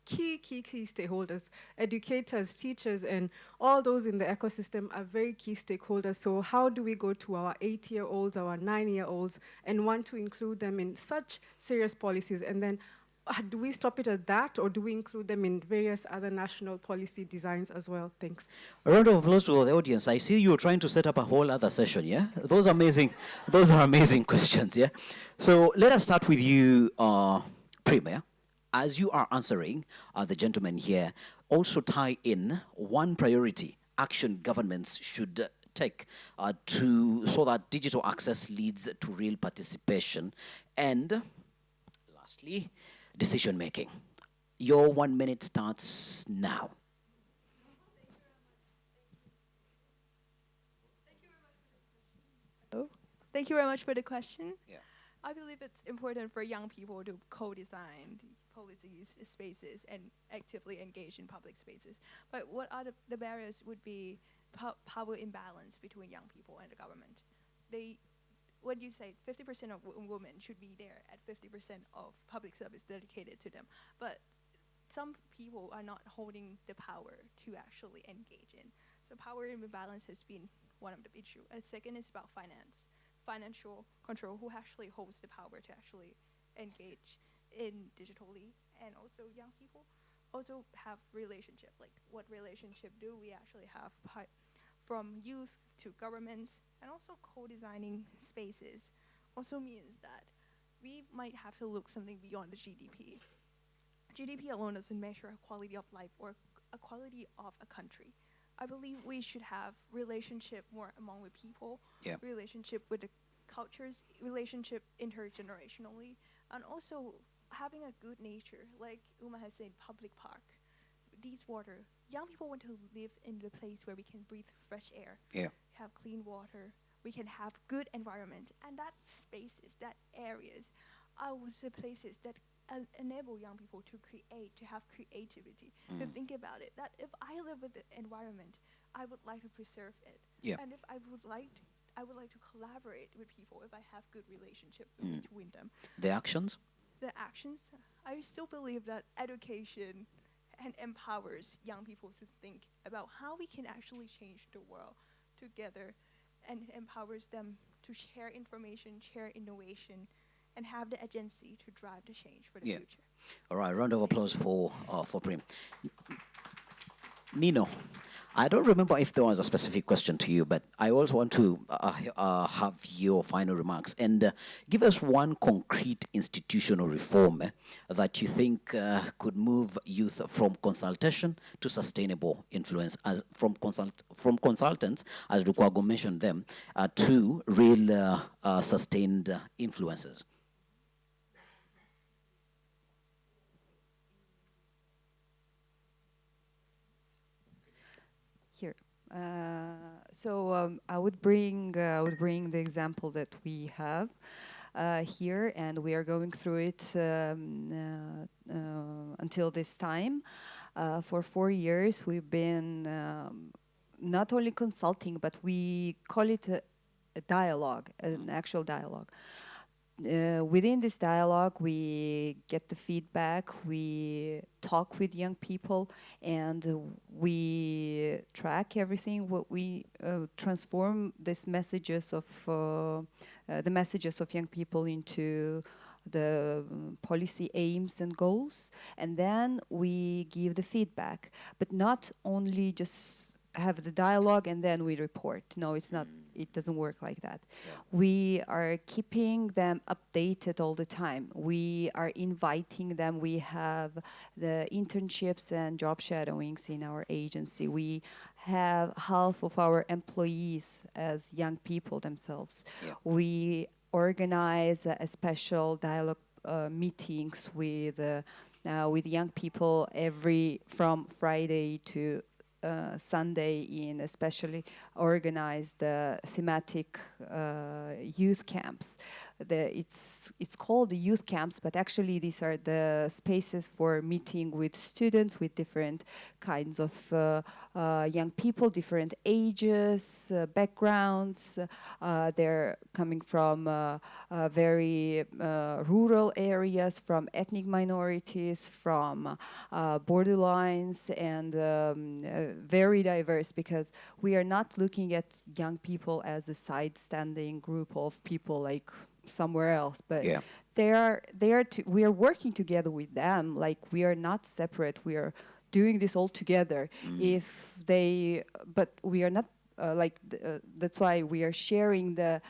key stakeholders. Educators, teachers, and all those in the ecosystem are very key stakeholders. So how do we go to our 8-year-olds, our 9-year-olds, and want to include them in such serious policies? And then do we stop it at that, or do we include them in various other national policy designs as well? Thanks. A round of applause to the audience. I see you're trying to set up a whole other session, yeah? Those are amazing questions, yeah? So let us start with you, Premier. As you are answering, the gentleman here, also tie in one priority action governments should take so that digital access leads to real participation. And lastly, decision making. Your 1 minute starts now. Thank you very much for the question. Yeah. I believe it's important for young people to co-design policies, spaces, and actively engage in public spaces. But what are the barriers would be power imbalance between young people and the government. When you say 50% of women should be there at 50% of public service dedicated to them, but some people are not holding the power to actually engage in. So power imbalance has been one of the issues. And second is about financial control, who actually holds the power to actually engage in digitally. And also young people also have relationship, like what relationship do we actually have from youth to government, and also co-designing spaces also means that we might have to look something beyond the GDP. GDP alone doesn't measure a quality of life or a quality of a country. I believe we should have relationship more among the people, Yeah. relationship with the cultures, relationship intergenerationally, and also having a good nature, like Uma has said, public park. These water, young people want to live in the place where we can breathe fresh air, Yeah. have clean water, we can have good environment, and that spaces, that areas are the places that enable young people to create, to have creativity, to think about it. That if I live with the environment, I would like to preserve it, Yeah. and if I would like to collaborate with people if I have good relationship between them. The actions? The actions, I still believe that education and empowers young people to think about how we can actually change the world together, and empowers them to share information, share innovation, and have the agency to drive the change for the Yeah. future. All right, round of applause for Prim. Nino, I don't remember if there was a specific question to you, but I also want to have your final remarks and give us one concrete institutional reform that you think could move youth from consultation to sustainable influence, as from consultants, as Lukwago mentioned them, to real sustained influences. Here. I would bring the example that we have here, and we are going through it until this time. For 4 years, we've been not only consulting, but we call it a dialogue, an actual dialogue. Within this dialogue, we get the feedback, we talk with young people, and we track everything. What we transform these messages of the messages of young people into the policy aims and goals, and then we give the feedback. But not only just have the dialogue and then we report. No, it's not. It doesn't work like that. Yeah. We are keeping them updated all the time. We are inviting them. We have the internships and job shadowings in our agency. We have half of our employees as young people themselves. Yeah. We organize a special dialogue meetings with young people from Friday to Sunday in especially organized thematic youth camps. It's called the youth camps, but actually these are the spaces for meeting with students with different kinds of young people, different ages, backgrounds. They're coming from very rural areas, from ethnic minorities, from borderlines, and very diverse, because we are not looking at young people as a side-standing group of people like somewhere else, but Yeah. we are working together with them. Like, we are not separate. We are doing this all together. But we are not that's why we are sharing the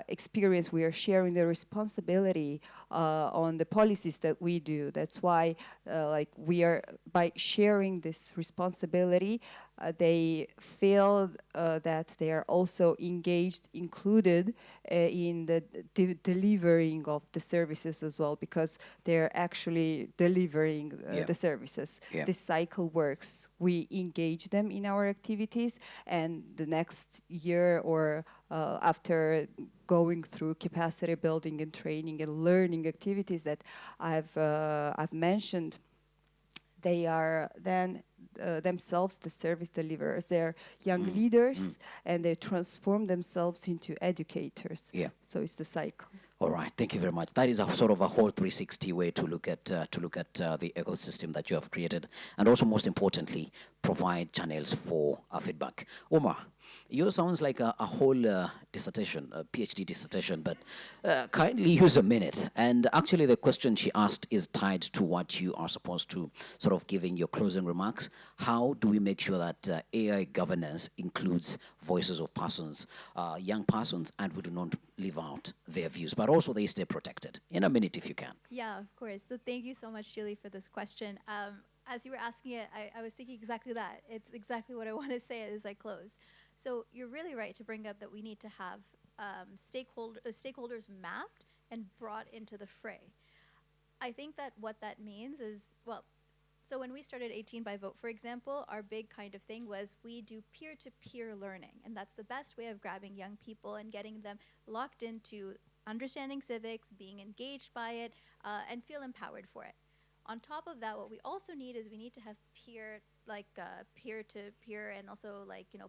experience. We are sharing the responsibility on the policies that we do. That's why we are, by sharing this responsibility, they feel that they are also engaged, included in the delivering of the services as well, because they're actually delivering Yeah. the services. Yeah. This cycle works. We engage them in our activities, and the next year or after going through capacity building and training and learning activities that I've mentioned, they are then themselves the service deliverers. They're young leaders, and they transform themselves into educators. Yeah. So it's the cycle. All right, thank you very much. That is a sort of a whole 360 way to look at the ecosystem that you have created, and also, most importantly, provide channels for feedback. Omar, yours sounds like a whole dissertation, a PhD dissertation, but kindly use a minute. And actually, the question she asked is tied to what you are supposed to sort of give in your closing remarks. How do we make sure that AI governance includes voices of persons, young persons, and we do not leave out their views, but also they stay protected? In a minute, if you can. Yeah, of course. So thank you so much, Julie, for this question. As you were asking it, I was thinking exactly that. It's exactly what I want to say as I close. So you're really right to bring up that we need to have stakeholders mapped and brought into the fray. I think that what that means is, well, so when we started 18 by Vote, for example, our big kind of thing was we do peer-to-peer learning, and that's the best way of grabbing young people and getting them locked into understanding civics, being engaged by it, and feel empowered for it. On top of that, what we also need is we need to have peer-to-peer and also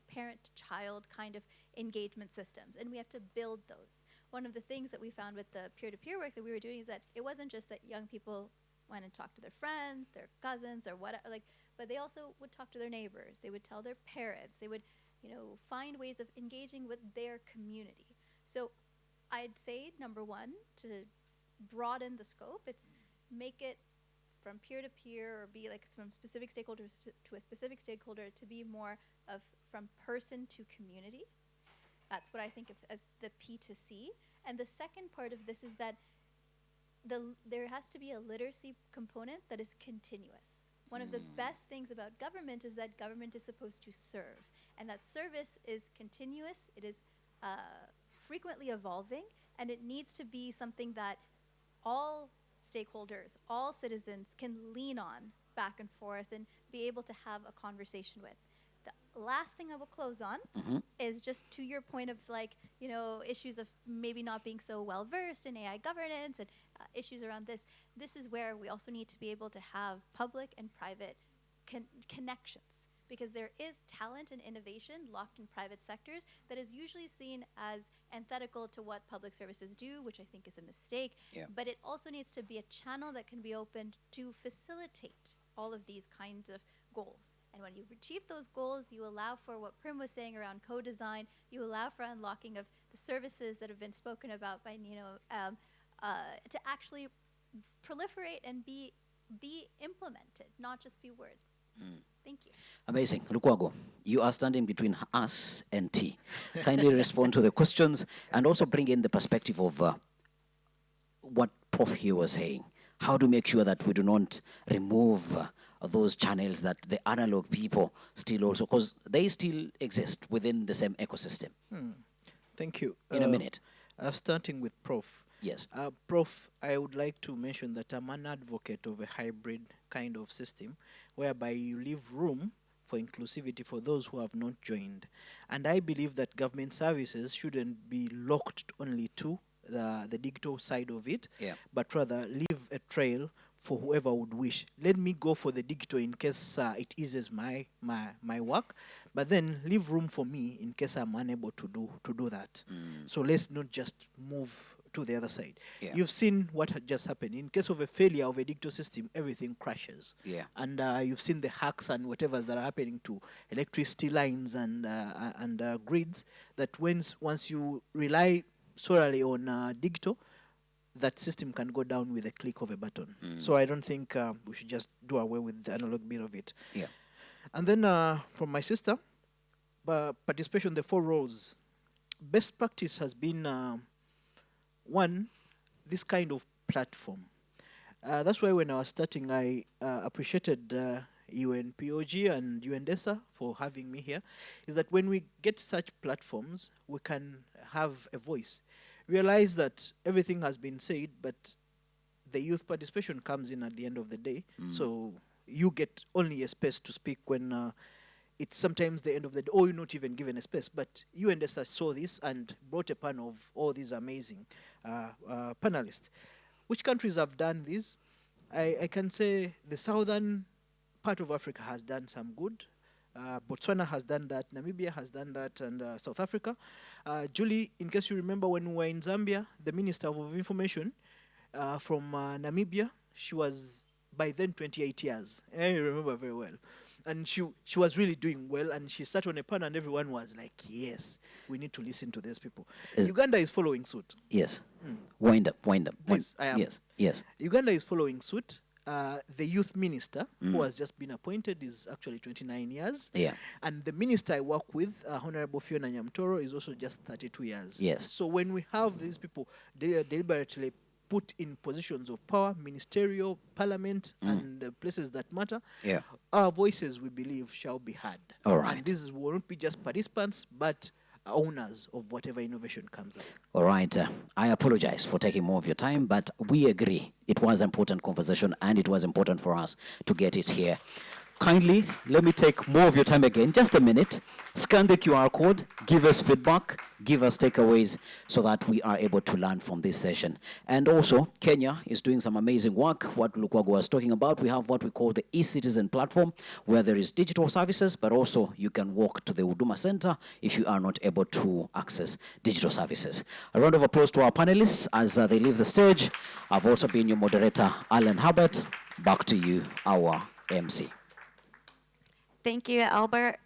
parent-to-child kind of engagement systems, and we have to build those. One of the things that we found with the peer-to-peer work that we were doing is that it wasn't just that young people went and talked to their friends, their cousins, or whatever, but they also would talk to their neighbors. They would tell their parents. They would, find ways of engaging with their community. So I'd say, number one, to broaden the scope, it's make it from peer to peer or be like from specific stakeholders to a specific stakeholder to be more of from person to community. That's what I think of as the P to C. And the second part of this is that there has to be a literacy component that is continuous. One of the best things about government is that government is supposed to serve, and that service is continuous, it is frequently evolving, and it needs to be something that all stakeholders, all citizens can lean on back and forth and be able to have a conversation with. The last thing I will close on is just to your point of like, you know, issues of maybe not being so well versed in AI governance and issues around this. This is where we also need to be able to have public and private connections, because there is talent and innovation locked in private sectors that is usually seen as antithetical to what public services do, which I think is a mistake. Yeah. But it also needs to be a channel that can be opened to facilitate all of these kinds of goals. And when you achieve those goals, you allow for what Prim was saying around co-design. You allow for unlocking of the services that have been spoken about by Nino to actually proliferate and be implemented, not just be words. Thank you. Amazing. Lukwago, you are standing between us and T. Kindly respond to the questions and also bring in the perspective of what Prof here was saying. How to make sure that we do not remove those channels that the analog people still also, because they still exist within the same ecosystem. Thank you. In a minute. Starting with Prof. Yes. Prof, I would like to mention that I'm an advocate of a hybrid kind of system whereby you leave room for inclusivity for those who have not joined. And I believe that government services shouldn't be locked only to the digital side of it, but rather leave a trail for whoever would wish. Let me go for the digital in case it eases my work, but then leave room for me in case I'm unable to do that. So let's not just move to the other side. You've seen what had just happened. In case of a failure of a digital system, everything crashes. And you've seen the hacks and whatevers that are happening to electricity lines and grids, that once you rely solely on digital, that system can go down with a click of a button. So I don't think we should just do away with the analog bit of it. And then from my sister, participation in the 4 roles. Best practice has been, one, this kind of platform. That's why when I was starting, I appreciated UNPOG and UNDESA for having me here, is that when we get such platforms, we can have a voice. Realize that everything has been said, but the youth participation comes in at the end of the day. So you get only a space to speak when it's sometimes the end of the day, or you're not even given a space. But UNDESA saw this and brought a panel of all these amazing panelists. Which countries have done this? I can say the southern part of Africa has done some good. Botswana has done that, Namibia has done that, and South Africa. Julie, in case you remember when we were in Zambia, the Minister of Information from Namibia, she was by then 28 years. I remember very well. And she was really doing well, and she sat on a panel and everyone was like, yes, we need to listen to these people. Uganda is following suit. Yes. Wind up. Please, I am. Yes. Uganda is following suit. The youth minister, who has just been appointed, is actually 29 years. And the minister I work with, Honorable Fiona Nyamtoro, is also just 32 years. So when we have these people deliberately put in positions of power, ministerial, parliament, and places that matter, our voices, we believe, shall be heard. All right. And this will not be just participants, but owners of whatever innovation comes up. All right. I apologize for taking more of your time, but we agree it was an important conversation and it was important for us to get it here. Kindly, let me take more of your time again, just a minute. Scan the QR code, give us feedback, give us takeaways so that we are able to learn from this session. And also, Kenya is doing some amazing work. What Lukwago was talking about, we have what we call the e-citizen platform, where there is digital services, but also you can walk to the Huduma Center if you are not able to access digital services. A round of applause to our panelists as they leave the stage. I've also been your moderator, Alan Hubbard. Back to you, our MC. Thank you, Albert.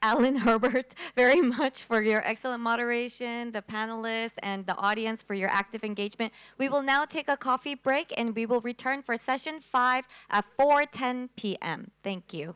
Alan Herbert, very much for your excellent moderation, the panelists, and the audience for your active engagement. We will now take a coffee break, and we will return for session 5 at 4:10 p.m. Thank you.